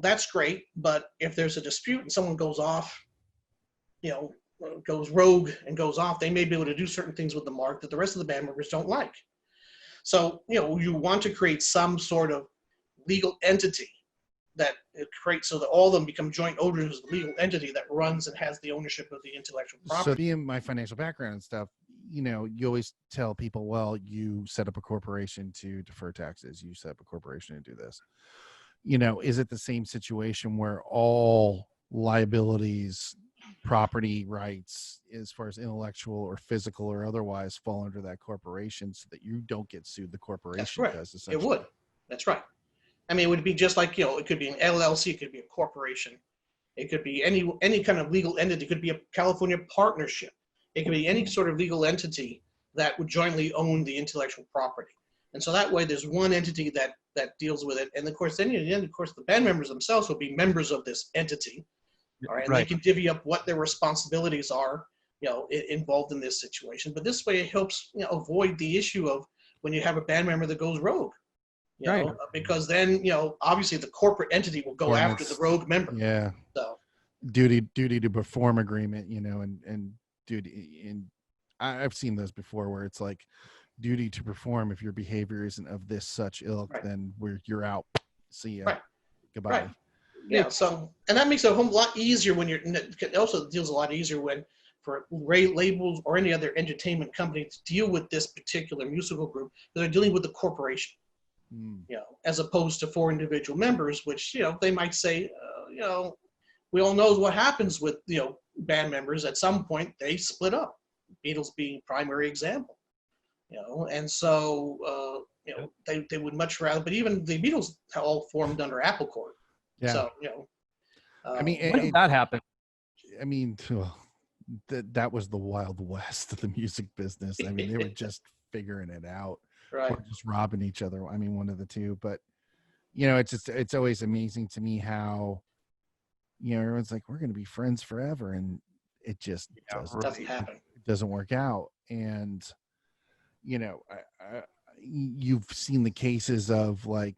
that's great. But if there's a dispute and someone goes off, goes rogue and goes off, they may be able to do certain things with the mark that the rest of the band members don't like. So, you want to create some sort of legal entity that it creates so that all of them become joint owners of the legal entity that runs and has the ownership of the intellectual property. So being my financial background and stuff, you always tell people, well, you set up a corporation to defer taxes. You set up a corporation to do this. Is it the same situation where all liabilities, property rights, as far as intellectual or physical or otherwise, fall under that corporation so that you don't get sued? The corporation does, essentially. It would. That's right. I mean, it would be just like, it could be an LLC, it could be a corporation. It could be any kind of legal entity. It could be a California partnership. It could be any sort of legal entity that would jointly own the intellectual property. And so that way there's one entity that deals with it. And of course, then the band members themselves will be members of this entity. All right. And they can divvy up what their responsibilities are, involved in this situation. But this way it helps, avoid the issue of when you have a band member that goes rogue. Because then, obviously the corporate entity will go after the rogue member. Yeah. So duty to perform agreement, and duty. And I've seen those before where it's like duty to perform. If your behavior isn't of this such ilk, then you're out. See ya. Right. Goodbye. Right. Yeah. So, and that makes it a whole lot easier when it also deals a lot easier when for labels or any other entertainment company to deal with this particular musical group, they're dealing with the corporation. As opposed to 4 individual members, which, they might say, we all know what happens with, band members. At some point, they split up, Beatles being primary example, and so, they would much rather, but even the Beatles all formed under Apple Corp. Yeah. So, I mean, when did that happen? I mean, that was the Wild West of the music business. I mean, they were just figuring it out. Right. Or just robbing each other. I mean, one of the two. But it's always amazing to me how everyone's like, we're going to be friends forever, and it just doesn't happen. It doesn't work out. And you've seen the cases of, like,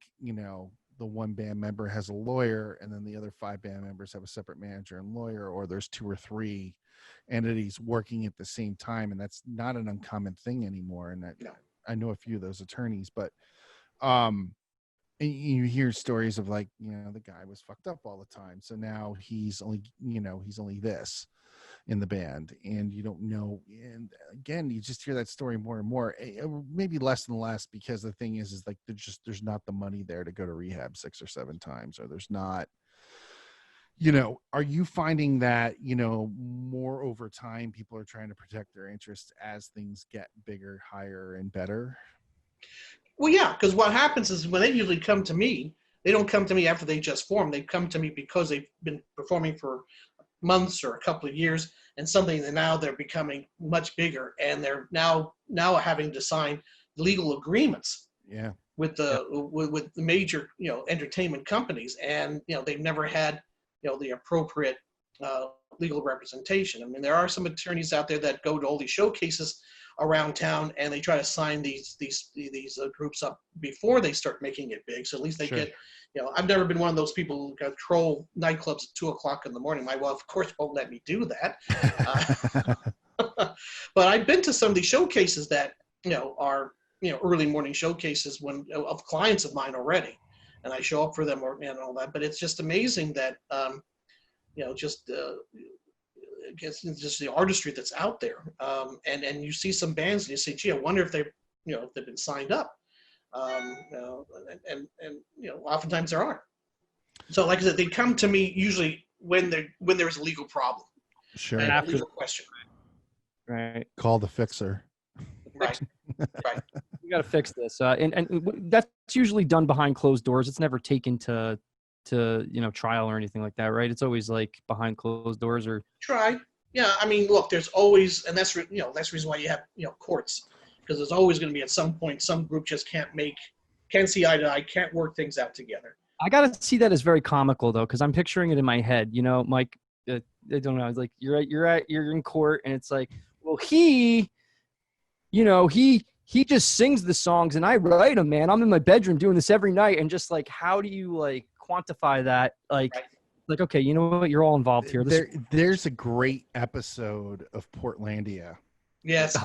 the one band member has a lawyer, and then the other 5 band members have a separate manager and lawyer, or there's 2 or 3 entities working at the same time, and that's not an uncommon thing anymore. And I know a few of those attorneys, but and you hear stories of like, the guy was fucked up all the time, so now he's only this in the band, and you don't know. And again, you just hear that story more and more, maybe less and less, because the thing is like there's not the money there to go to rehab 6 or 7 times, or there's not, are you finding that, more over time people are trying to protect their interests as things get bigger, higher, and better? Well, yeah, because what happens is when they usually come to me, they don't come to me after they just formed. They come to me because they've been performing for months or a couple of years, and something that now they're becoming much bigger, and they're now having to sign legal agreements with the major entertainment companies, and they've never had the appropriate legal representation. I mean, there are some attorneys out there that go to all these showcases around town, and they try to sign these groups up before they start making it big, so at least they get. I've never been one of those people who control nightclubs at 2:00 in the morning. My wife, of course, won't let me do that. But I've been to some of these showcases that are early morning showcases of clients of mine already, and I show up for them and all that. But it's just amazing that just the artistry that's out there, and you see some bands and you say, gee, I wonder if they've been signed up. And oftentimes there aren't. So like I said, they come to me usually when there's a legal problem. Sure. And a legal question. Right. Call the fixer. Right. Right. We got to fix this. And that's usually done behind closed doors. It's never taken to trial or anything like that, right? It's always like behind closed doors or try. Yeah. I mean, look, there's always, and that's the reason why you have, courts. Because there's always going to be at some point some group just can't see eye to eye, can't work things out together. I got to see that as very comical though, because I'm picturing it in my head. Mike, I don't know. It's like you're in court, and it's like, well, he just sings the songs, and I write them, man. I'm in my bedroom doing this every night, and just like, how do you like quantify that? Like, right. Like, okay, you know what? You're all involved here. There's a great episode of Portlandia. Yes.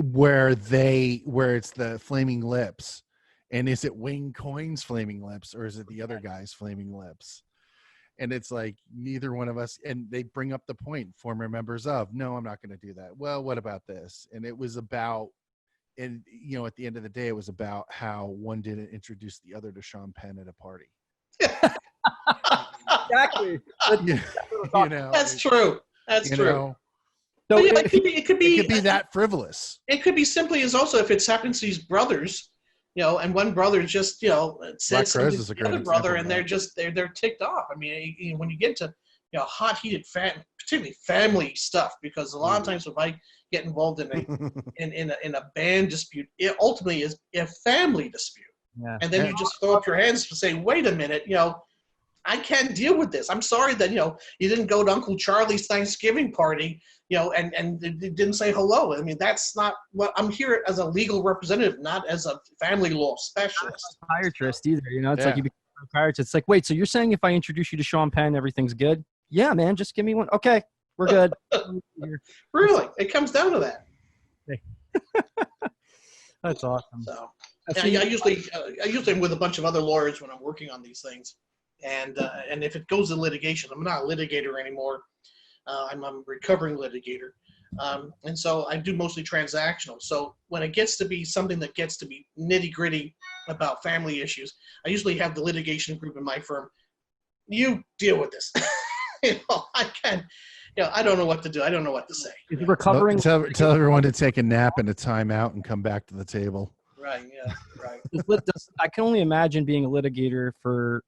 Where it's the Flaming Lips, and is it Wayne Coyne's Flaming Lips, or is it the other guy's Flaming Lips? And it's like neither one of us, and they bring up the point, former members of, no, I'm not going to do that. Well, what about this? And it was about, and at the end of the day, it was about how one didn't introduce the other to Sean Penn at a party. Exactly. That's true. That's true. So yeah, it could be that frivolous. It could be simply as also if it happens to these brothers, and one brother just says something to the other brother, and they're ticked off. I mean, when you get to hot heated particularly family stuff, because a lot of times if I get involved in a band dispute, it ultimately is a family dispute. Yeah. And then you just throw up your hands and say, wait a minute, I can't deal with this. I'm sorry that, you didn't go to Uncle Charlie's Thanksgiving party, and didn't say hello. I mean, that's not what I'm here as a legal representative, not as a family law specialist. Not a psychiatrist either. It's like you become a psychiatrist. It's like, wait, so you're saying if I introduce you to Sean Penn, everything's good? Yeah, man, just give me one. Okay, we're good. Really? It comes down to that. That's awesome. So, I usually am with a bunch of other lawyers when I'm working on these things. And if it goes to litigation, I'm not a litigator anymore. I'm a recovering litigator. And so I do mostly transactional. So when it gets to be something that gets to be nitty gritty about family issues, I usually have the litigation group in my firm. You deal with this. I can't. I don't know what to do. I don't know what to say. Is it recovering? Tell everyone to take a nap and a timeout and come back to the table. Right. Yeah. Right. I can only imagine being a litigator for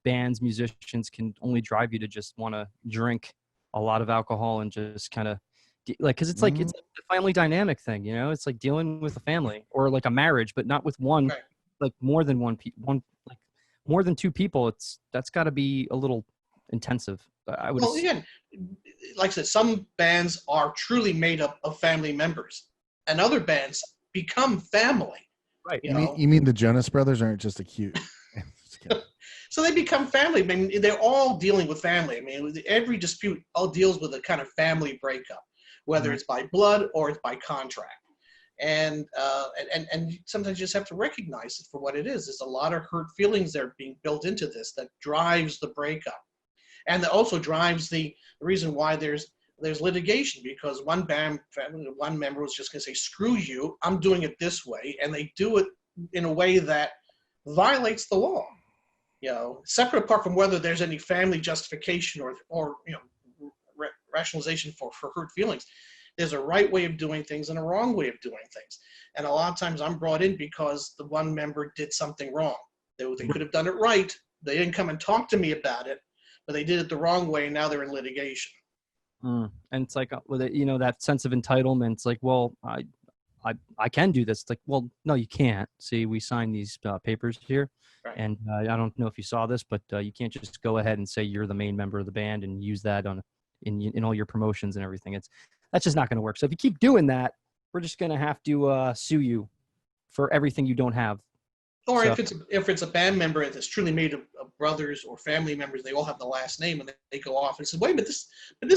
bands, musicians can only drive you to just want to drink a lot of alcohol and just kind of because it's like it's a family dynamic thing. It's like dealing with a family or like a marriage, but not with one, right. Like more than one like more than 2 people. That's got to be a little intensive. I would. Well, again, like I said, some bands are truly made up of family members, and other bands become family. Right. You mean the Jonas Brothers aren't just a cute So they become family. I mean, they're all dealing with family. I mean, every dispute all deals with a kind of family breakup, whether it's by blood or it's by contract. And sometimes you just have to recognize it for what it is. There's a lot of hurt feelings that are being built into this that drives the breakup, and that also drives the reason why there's litigation, because one member was just going to say, "Screw you! I'm doing it this way," and they do it in a way that violates the law. Separate apart from whether there's any family justification or rationalization for hurt feelings. There's a right way of doing things and a wrong way of doing things. And a lot of times I'm brought in because the one member did something wrong. They could have done it right. They didn't come and talk to me about it, but they did it the wrong way, and now they're in litigation. And it's like, with it, that sense of entitlement. It's like, well, I can do this. It's like, well, no, you can't. See, we signed these papers here. Right. And I don't know if you saw this, but you can't just go ahead and say you're the main member of the band and use that in all your promotions and everything. That's just not going to work. So if you keep doing that, we're just going to have to sue you for everything you don't have. Or if it's a band member that's truly made of brothers or family members, they all have the last name, and they go off and say, "Wait, but this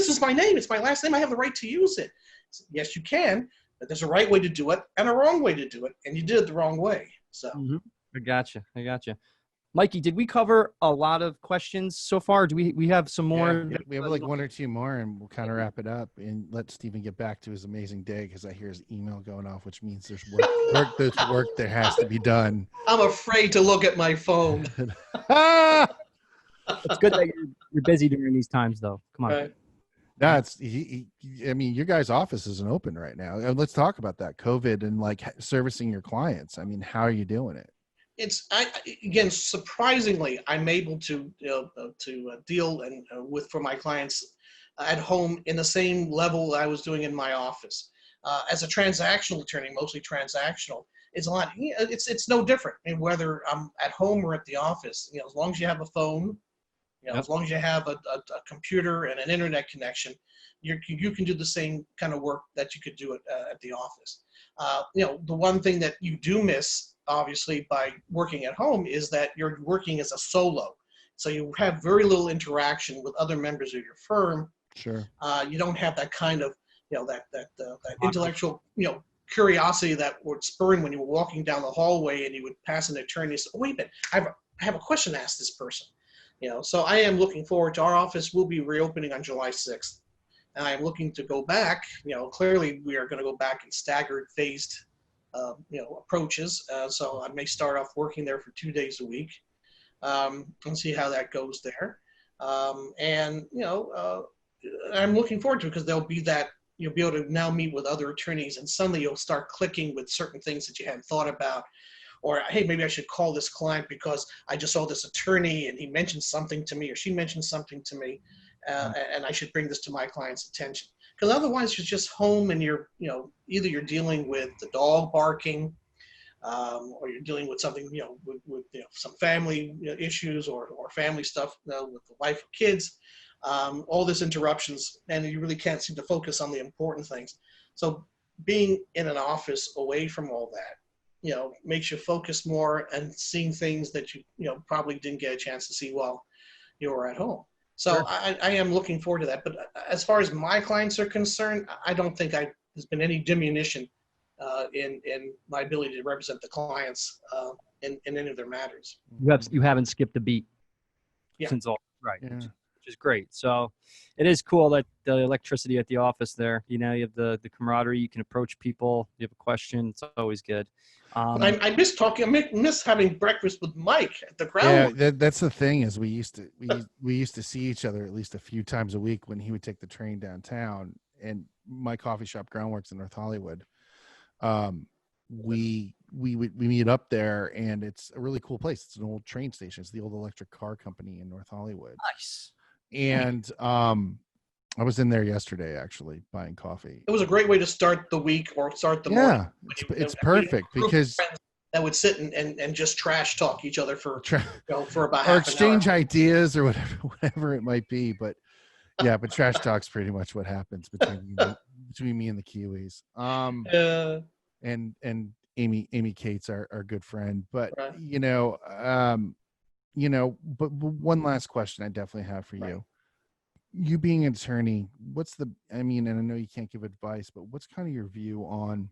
is my name. It's my last name. I have the right to use it." So, yes, you can, but there's a right way to do it and a wrong way to do it, and you did it the wrong way. So I gotcha. Mikey, did we cover a lot of questions so far? Do we have some more? Yeah, we have like one or two more, and we'll kind of wrap it up and let Stephen get back to his amazing day, because I hear his email going off, which means there's work that has to be done. I'm afraid to look at my phone. It's good that you're busy during these times, though. Come on. Right. No, I mean, your guys' office isn't open right now. And let's talk about that, COVID and like servicing your clients. I mean, how are you doing it? Again, surprisingly, I'm able to deal for my clients at home in the same level I was doing in my office. As a transactional attorney, mostly transactional, it's a lot. It's no different. I mean, whether I'm at home or at the office, as long as you have a phone, as long as you have a computer and an internet connection, you can do the same kind of work that you could do at the office. The one thing that you do miss, obviously, by working at home is that you're working as a solo. So you have very little interaction with other members of your firm. Sure. You don't have that kind of, that intellectual, curiosity that would spurn when you were walking down the hallway and you would pass an attorney and say, "Oh, wait a minute, I have a question to ask this person." So I am looking forward to, our office will be reopening on July 6th. And I am looking to go back, clearly we are going to go back in staggered, phased approaches. So I may start off working there for 2 days a week and see how that goes there. I'm looking forward to it, because there'll be that, you'll be able to now meet with other attorneys, and suddenly you'll start clicking with certain things that you hadn't thought about. Or, hey, maybe I should call this client because I just saw this attorney and he mentioned something to me, or she mentioned something to me, and I should bring this to my client's attention. Because otherwise you're just home and you're, either you're dealing with the dog barking, or you're dealing with something, with some family issues or family stuff with the wife or kids, all this interruptions, and you really can't seem to focus on the important things. So being in an office away from all that, makes you focus more and seeing things that you probably didn't get a chance to see while you were at home. So sure. I am looking forward to that. But as far as my clients are concerned, I don't think there's been any diminution in my ability to represent the clients in any of their matters. You haven't skipped a beat since all right. Yeah. Which is great. So it is cool that the electricity at the office there, you have the camaraderie, you can approach people, you have a question, it's always good. I miss talking. I miss having breakfast with Mike at the ground. Yeah, that's the thing, is we used to see each other at least a few times a week when he would take the train downtown, and my coffee shop, Groundworks in North Hollywood. We meet up there, and it's a really cool place. It's an old train station. It's the old electric car company in North Hollywood. Nice. And I was in there yesterday, actually, buying coffee. It was a great way to start the week or start the morning. Yeah, it's perfect, because that would sit and just trash talk each other for about half or an exchange hour. ideas or whatever it might be. But yeah, but trash talk's pretty much what happens between me and the Kiwis. And Amy Cates, our good friend. But right. but one last question I definitely have for Right. you. You being an attorney, and I know you can't give advice, but what's kind of your view on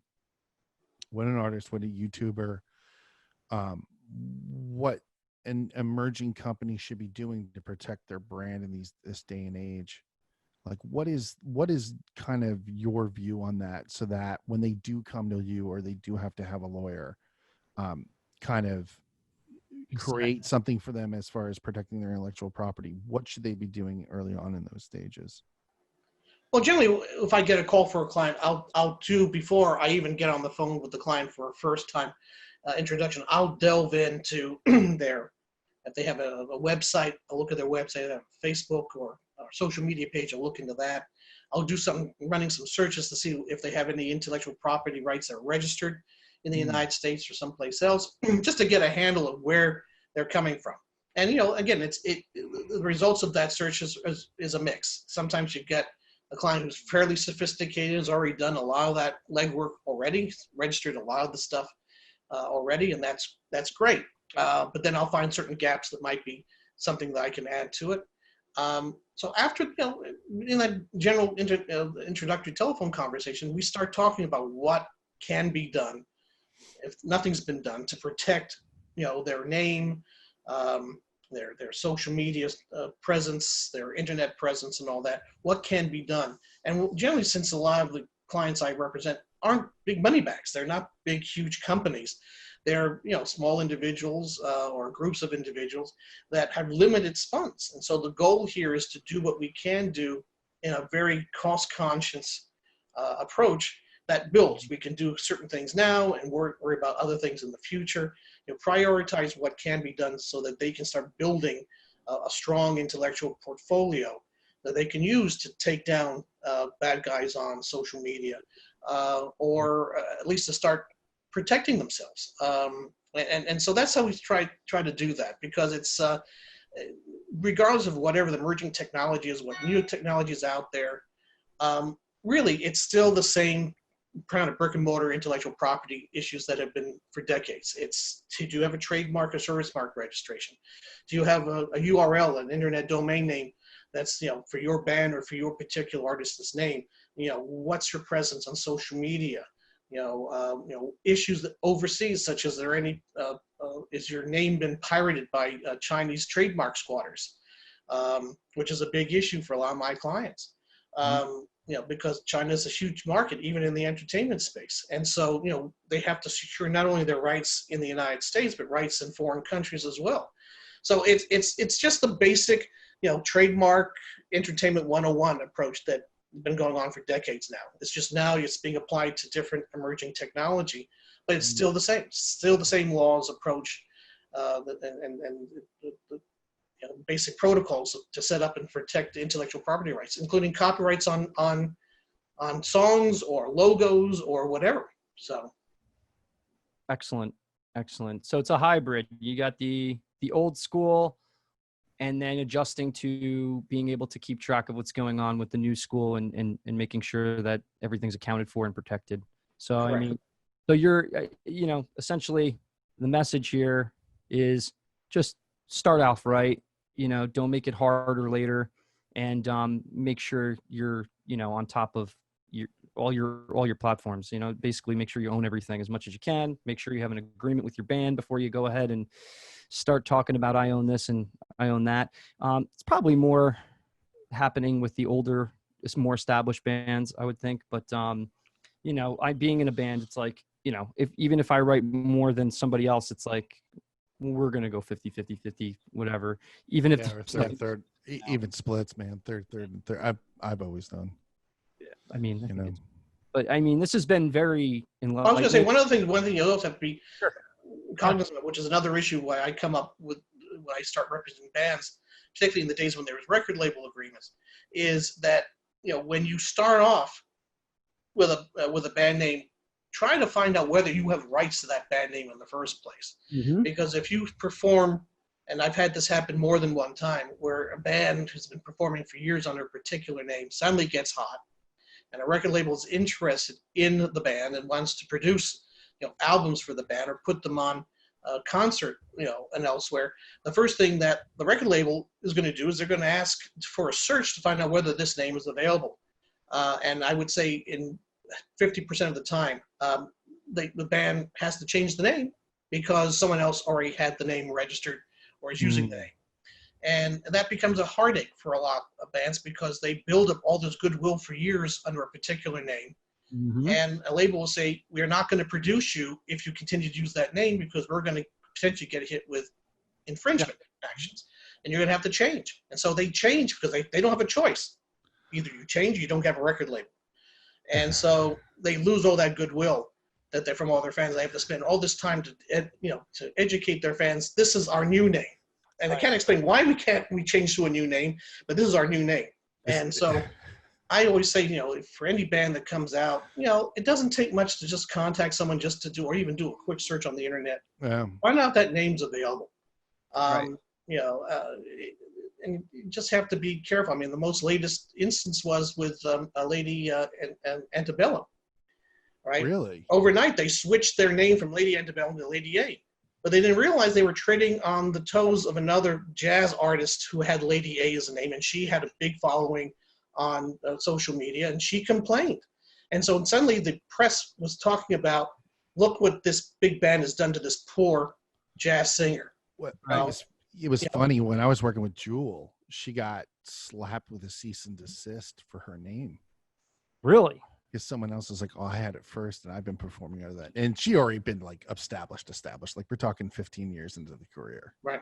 what an artist, what a YouTuber, what an emerging company should be doing to protect their brand in this day and age? Like, what is kind of your view on that, so that when they do come to you or they do have to have a lawyer, kind of create something for them as far as protecting their intellectual property? What should they be doing early on in those stages? Well, generally, if I get a call for a client, I'll do, before I even get on the phone with the client for a first time introduction, I'll delve into if they have a website, I'll look at their website, Facebook or social media page, I'll look into that. I'll do running some searches to see if they have any intellectual property rights that are registered in the United States or someplace else, just to get a handle of where they're coming from. And, again, the results of that search is a mix. Sometimes you get a client who's fairly sophisticated, has already done a lot of that legwork already, registered a lot of the stuff already, and that's great. But then I'll find certain gaps that might be something that I can add to it. So after, in that general introductory telephone conversation, we start talking about what can be done, if nothing's been done, to protect, their name, their social media presence, their internet presence, and all that. What can be done? And generally, since a lot of the clients I represent aren't big money bags, they're not big, huge companies. They're small individuals or groups of individuals that have limited funds. And so the goal here is to do what we can do in a very cost-conscious approach that builds. We can do certain things now and worry about other things in the future. Prioritize what can be done so that they can start building a strong intellectual portfolio that they can use to take down bad guys on social media, or at least to start protecting themselves. And so that's how we try to do that, because it's regardless of whatever the emerging technology is, what new technology is out there, really it's still the same kind of brick and mortar intellectual property issues that have been for decades. It's, do you have a trademark or service mark registration? Do you have a URL, an internet domain name that's for your band or for your particular artist's name? What's your presence on social media? Issues that overseas, such as is your name been pirated by Chinese trademark squatters, which is a big issue for a lot of my clients. Because China is a huge market, even in the entertainment space. And so, they have to secure not only their rights in the United States, but rights in foreign countries as well. So it's just the basic, trademark entertainment 101 approach that has been going on for decades now. It's just now it's being applied to different emerging technology, but it's still the same laws, approach, and basic protocols to set up and protect intellectual property rights, including copyrights on songs or logos or whatever. So, excellent. So it's a hybrid. You got the old school, and then adjusting to being able to keep track of what's going on with the new school, and making sure that everything's accounted for and protected. So correct. I mean, so you're essentially the message here is just start off right. Don't make it harder later, and make sure you're on top of all your platforms. Basically make sure you own everything as much as you can. Make sure you have an agreement with your band before you go ahead and start talking about I own this and I own that. It's probably more happening with the older, more established bands, I would think. But I being in a band, it's like even if I write more than somebody else, it's like, we're going to go 50, whatever. Even if third, even splits, man, third. I've always done. Yeah. I mean, but I mean, this has been very enlightening. I was going to say one thing you also have to be cognizant of, which is another issue why I come up with when I start representing bands, particularly in the days when there was record label agreements, is that when you start off with a band name, try to find out whether you have rights to that band name in the first place. Mm-hmm. Because if you perform, and I've had this happen more than one time, where a band who's been performing for years under a particular name suddenly gets hot, and a record label is interested in the band and wants to produce albums for the band or put them on concert, and elsewhere, the first thing that the record label is going to do is they're going to ask for a search to find out whether this name is available. And I would say in 50% of the time, the band has to change the name because someone else already had the name registered or is using the name. And that becomes a heartache for a lot of bands because they build up all this goodwill for years under a particular name. Mm-hmm. And a label will say, we're not going to produce you if you continue to use that name because we're going to potentially get hit with infringement actions. And you're going to have to change. And so they change because they don't have a choice. Either you change or you don't have a record label. And so they lose all that goodwill that they're from all their fans. They have to spend all this time to educate their fans. This is our new name. And they can't explain why we change to a new name, but this is our new name. And so I always say, for any band that comes out, it doesn't take much to just contact someone just to do, or even do a quick search on the internet. Find out that name's available. And you just have to be careful. I mean, the most latest instance was with a lady Antebellum, right? Really? Overnight, they switched their name from Lady Antebellum to Lady A. But they didn't realize they were treading on the toes of another jazz artist who had Lady A as a name, and she had a big following on social media, and she complained. And so suddenly the press was talking about, look what this big band has done to this poor jazz singer. It was funny when I was working with Jewel, she got slapped with a cease and desist for her name. Really? Because someone else is like, oh, I had it first and I've been performing out of that. And she already been like established. Like we're talking 15 years into the career. Right.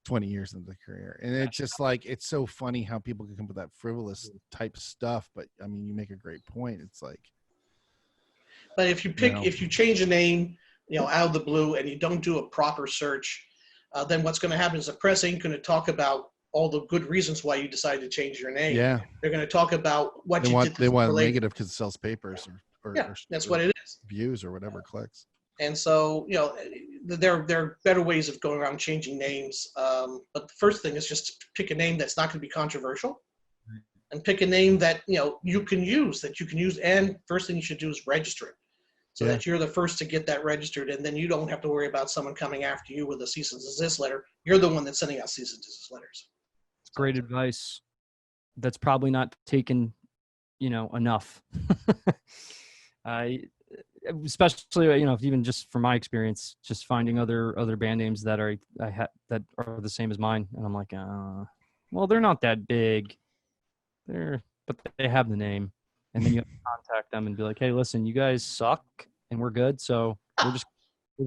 20 years into the career. And it's just like, it's so funny how people can come up with that frivolous type stuff. But I mean, you make a great point. It's like. But if you change a name, out of the blue and you don't do a proper search, then what's going to happen is the press ain't going to talk about all the good reasons why you decided to change your name. Yeah. They're going to talk about what they want negative because it sells papers or that's what it is. Views or whatever clicks. And so, there are better ways of going around changing names. But the first thing is just to pick a name that's not going to be controversial and pick a name that, you can use. And first thing you should do is register it so that you're the first to get that registered. And then you don't have to worry about someone coming after you with a cease and desist letter. You're the one that's sending out cease and desist letters. Great advice. That's probably not taken, enough. Especially, even just from my experience, just finding other band names that are the same as mine, and I'm like, well, they're not that big, but they have the name, and then you have to contact them and be like, hey, listen, you guys suck, and we're good, so we're just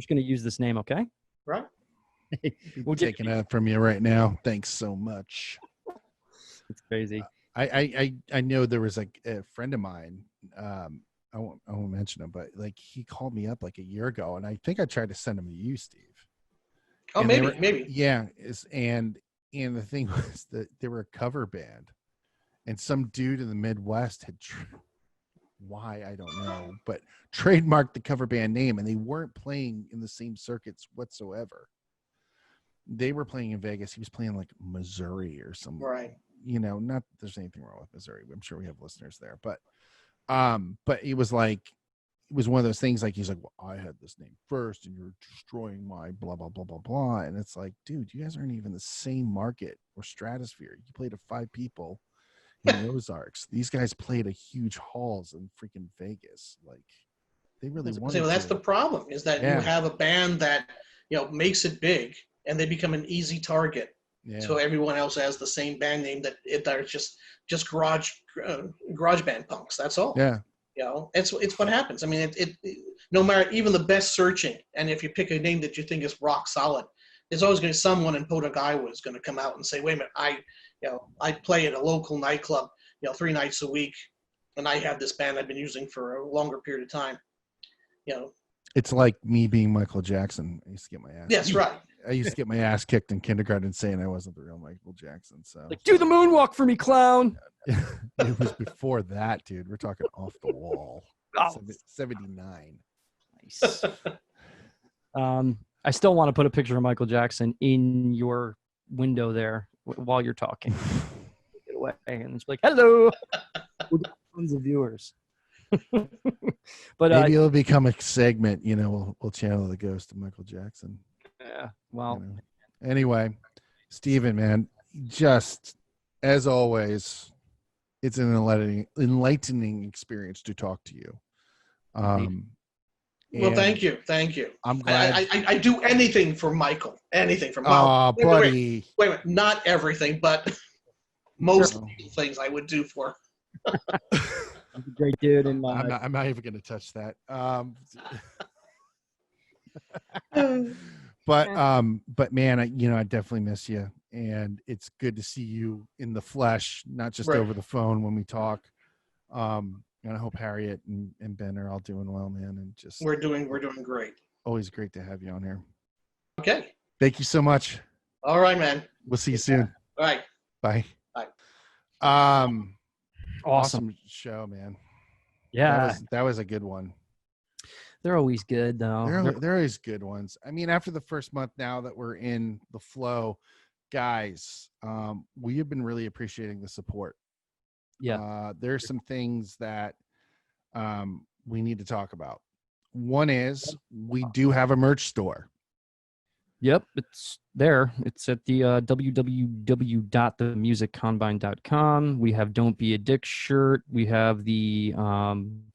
gonna use this name, okay? Right. We're taking that from you right now. Thanks so much. It's crazy. I know there was like a friend of mine. I won't mention him, but like he called me up like a year ago, and I think I tried to send him to you, Steve. Oh, and maybe. Yeah. And the thing was that they were a cover band, and some dude in the Midwest had why I don't know, but trademarked the cover band name, and they weren't playing in the same circuits whatsoever. They were playing in Vegas. He was playing like Missouri or something. Right. Not that there's anything wrong with Missouri. I'm sure we have listeners there, but it was like, it was one of those things like, he's like, well, I had this name first and you're destroying my blah, blah, blah, blah, blah. And it's like, dude, you guys aren't even the same market or stratosphere. You played to 5 people in the Ozarks. These guys played at huge halls in freaking Vegas. Like they really wanted to. That's the problem is that you have a band that, makes it big and they become an easy target. Yeah. So everyone else has the same band name that they're just garage band punks. That's all. Yeah. It's what happens. I mean, it no matter even the best searching, and if you pick a name that you think is rock solid, there's always going to be someone in Podunk, Iowa is going to come out and say, wait a minute, I play at a local nightclub, 3 nights a week, and I have this band I've been using for a longer period of time. It's like me being Michael Jackson. I used to get my ass. Yes, right. I used to get my ass kicked in kindergarten saying I wasn't the real Michael Jackson. So like, do the moonwalk for me, clown. It was before that, dude. We're talking off the wall. Oh. 79. Nice. I still want to put a picture of Michael Jackson in your window there while you're talking. Get away and it's like, hello. Tons of viewers. But maybe it'll become a segment. We'll channel the ghost of Michael Jackson. Yeah. you Well, know. Anyway, Steven, man, just as always, it's an enlightening experience to talk to you. Well, And thank you. I'm glad. I do anything for Michael. Anything for Oh, Michael. buddy. Wait a minute. Not everything, but most Sure. things I would do for. he's a great dude, and I'm not even going to touch that. But man, I definitely miss you, and it's good to see you in the flesh, not just Right. over the phone when we talk. And I hope Harriet and Ben are all doing well, man, and just We're doing great. always great to have you on here. Okay. Thank you so much. All right, man. We'll see you soon. All right. Bye. Bye. Awesome show, man. yeah, that was a good one. they're always good though. They're always good ones. I mean, after the first month, now that we're in the flow, guys, we have been really appreciating the support. Yeah. There's some things that we need to talk about. One is we do have a merch store. Yep, it's there. It's at the www.themusiccombine.com. We have Don't Be a Dick shirt. We have the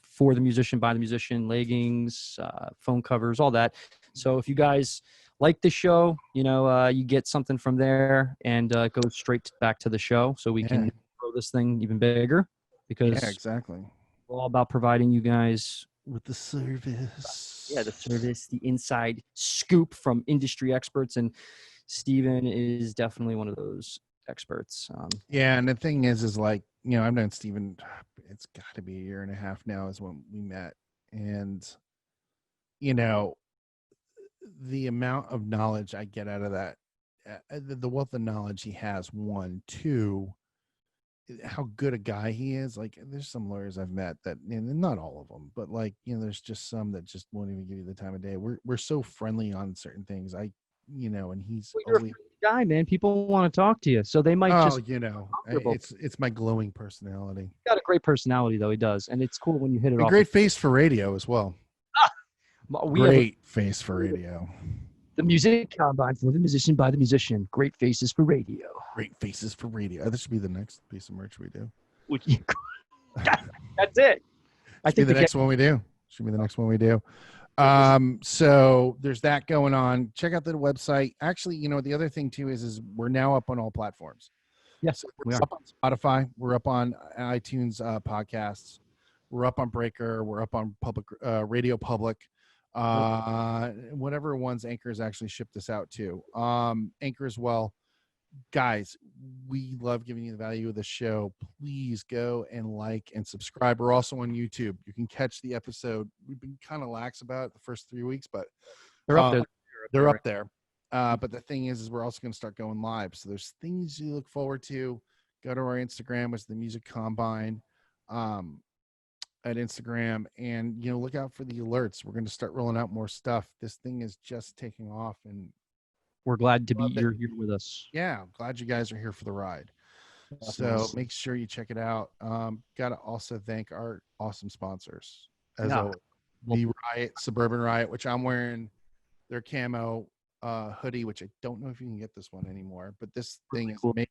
For the Musician, By the Musician leggings, phone covers, all that. So if you guys like the show, you get something from there, and it goes straight back to the show, so we can grow this thing even bigger, because exactly. we're all about providing you guys with the service. Yeah, the service, the inside scoop from industry experts, and Steven is definitely one of those experts. Yeah, and the thing is like, I've known Steven, it's got to be a year and a half now is when we met, and the amount of knowledge I get out of that, the wealth of knowledge he has, one, two, how good a guy he is. Like, there's some lawyers I've met that, and not all of them, but like, there's just some that just won't even give you the time of day. We're so friendly on certain things. And he's you're a friendly guy, man. People want to talk to you, so they might just. It's my glowing personality. He's got a great personality, though. He does, and it's cool when you hit it off. Great face for radio as well. Great face for radio. The Music Combine, for the musician, by the musician. Great faces for radio. Great faces for radio. This should be the next piece of merch we do. That's it. I think the next one we do. Should be the next one we do. So there's that going on. Check out the website. Actually, the other thing too is we're now up on all platforms. Yes, so we're up on Spotify. We're up on iTunes podcasts. We're up on Breaker. We're up on Radio Public. Whatever ones Anchor's actually shipped this out to. Anchor as well. Guys, we love giving you the value of the show. Please go and like and subscribe. We're also on YouTube. You can catch the episode. We've been kind of lax about it the first 3 weeks, but they're up there. They're up there. But the thing is we're also going to start going live. So there's things you look forward to. Go to our Instagram, which is the Music Combine. At Instagram, and look out for the alerts. We're going to start rolling out more stuff. This thing is just taking off, and we're glad to be you're here with us. Yeah, I'm glad you guys are here for the ride. So make sure you check it out. Got to also thank our awesome sponsors, as always. The Riot, Suburban Riot, which I'm wearing their camo hoodie, which I don't know if you can get this one anymore, but this thing is amazing.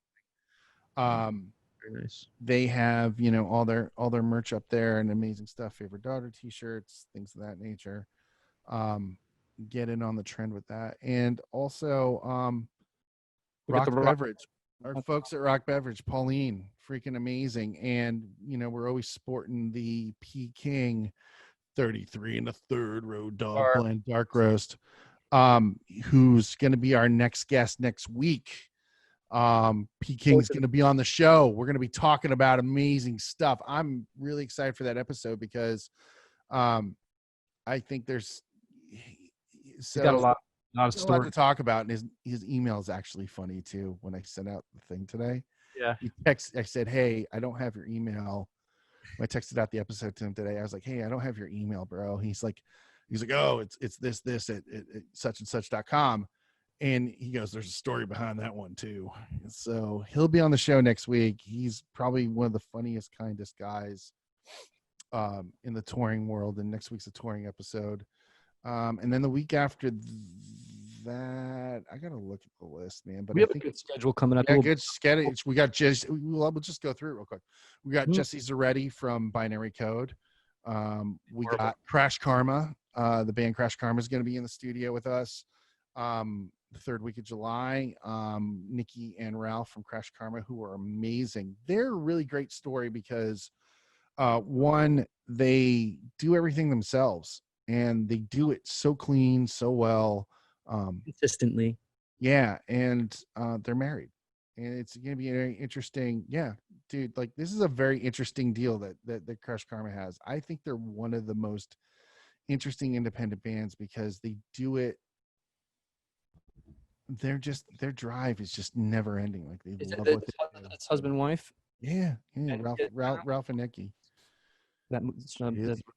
Nice. They have all their merch up there and amazing stuff, favorite daughter t-shirts, things of that nature. Get in on the trend with that. And also Rock Beverage, our folks at Rock Beverage, Pauline, freaking amazing. And we're always sporting the Peking 33 1/3 road dog blend dark roast, who's going to be our next guest next week. P King's going to be on the show. We're going to be talking about amazing stuff. I'm really excited for that episode because I think there's got a lot to talk about, and his email is actually funny too. When I sent out the thing today, I said, "Hey, I don't have your email." When I texted out the episode to him today, I was like, "Hey, I don't have your email, bro." He's like, "Oh, it's this at such and such.com." And he goes, "There's a story behind that one too." So he'll be on the show next week. He's probably one of the funniest, kindest guys in the touring world. And next week's a touring episode. And then the week after that, I gotta look at the list, man. But We I have a think good schedule coming up. yeah, We'll- good schedule. We got Jesse. We'll just go through it real quick. We got Mhm. Jesse Zaretti from Binary Code. We Wonderful. got Crash Karma. The band Crash Karma is going to be in the studio with us the third week of July. Nikki and Ralph from Crash Karma, who are amazing. They're a really great story because one, they do everything themselves and they do it so clean, so well. Consistently. Yeah, and they're married, and it's going to be very interesting. Yeah, dude, like this is a very interesting deal that Crush Karma has. I think they're one of the most interesting independent bands because they do it. Their drive is just never ending. Like they Is love it what they do. it's husband and wife? Yeah, And Ralph and Nikki. That He's from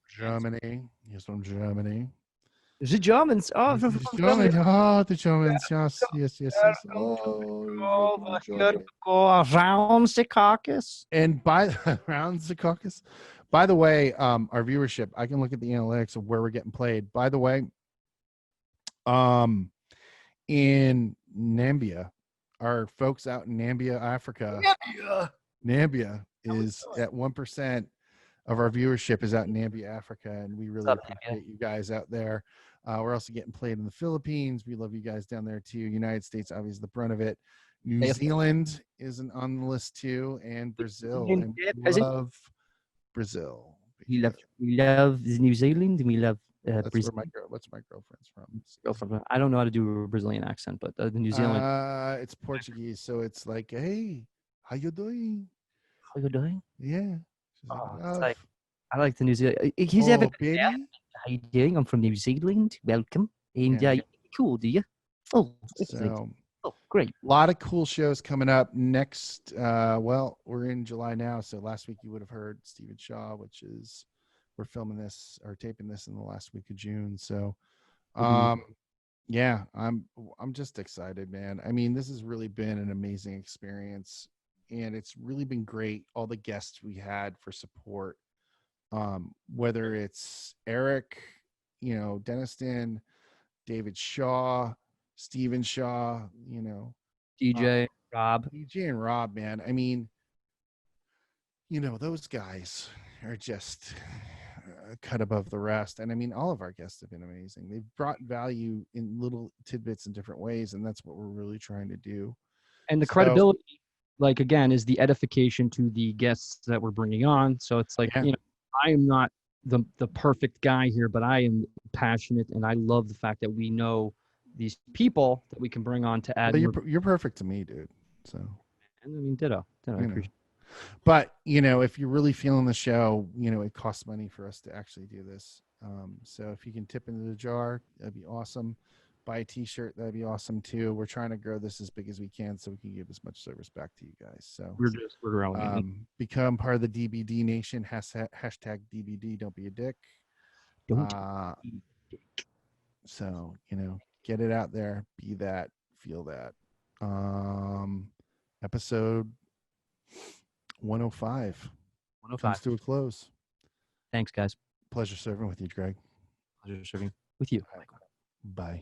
Germany. He's from Germany. is it Germans? Oh, He's from German. Germany. Oh, the Germans. Yes, yes, yes, yes. Oh, he's from Germany. Go around the caucus. And by rounds the caucus. By the way, our viewership, I can look at the analytics of where we're getting played. By the way, in Nambia, our folks out in Nambia, Africa, Nambia is at 1% of our viewership is out in Nambia, Africa, and we really appreciate you guys out there. We're also getting played in the Philippines. We love you guys down there too. United States, obviously, the brunt of it. New Zealand isn't on the list too, and Brazil. And we love Brazil. We love New Zealand. We love That's Brazil. what's my girlfriend's from. I don't know how to do a Brazilian accent, but the New Zealand. It's Portuguese, so it's like, hey, how you doing? How you doing? Yeah. She's It's like, I like the New Zealand. He's having baby. How you doing? I'm from New Zealand. Welcome. And Yeah. cool, do you? Oh, So great. a lot of cool shows coming up next. Well, we're in July now, so last week you would have heard Stephen Shaw, which is we're filming this or taping this in the last week of June. So yeah, I'm just excited, man. I mean, this has really been an amazing experience, and it's really been great. All the guests we had for support, whether it's Eric, Deniston, David Shaw, Stephen Shaw, DJ, Rob. DJ and Rob, man. I mean, those guys are just cut above the rest. And I mean, all of our guests have been amazing. They've brought value in little tidbits in different ways, and that's what we're really trying to do. And the credibility, like, again, is the edification to the guests that we're bringing on. So it's like, I am not the perfect guy here, but I am passionate, and I love the fact that we know these people that we can bring on to add. Well, you're perfect to me, dude. So, and I mean, ditto. I appreciate. But if you're really feeling the show, it costs money for us to actually do this. So if you can tip into the jar, that'd be awesome. Buy a T-shirt, that'd be awesome too. We're trying to grow this as big as we can, so we can give as much service back to you guys. So we're growing. Become part of the DBD Nation. Hashtag DBD. Don't be a dick. Don't. So get it out there. Be that. Feel that. Episode 105 comes to a close. Thanks, guys. Pleasure serving with you, Greg. Pleasure serving with you. Bye.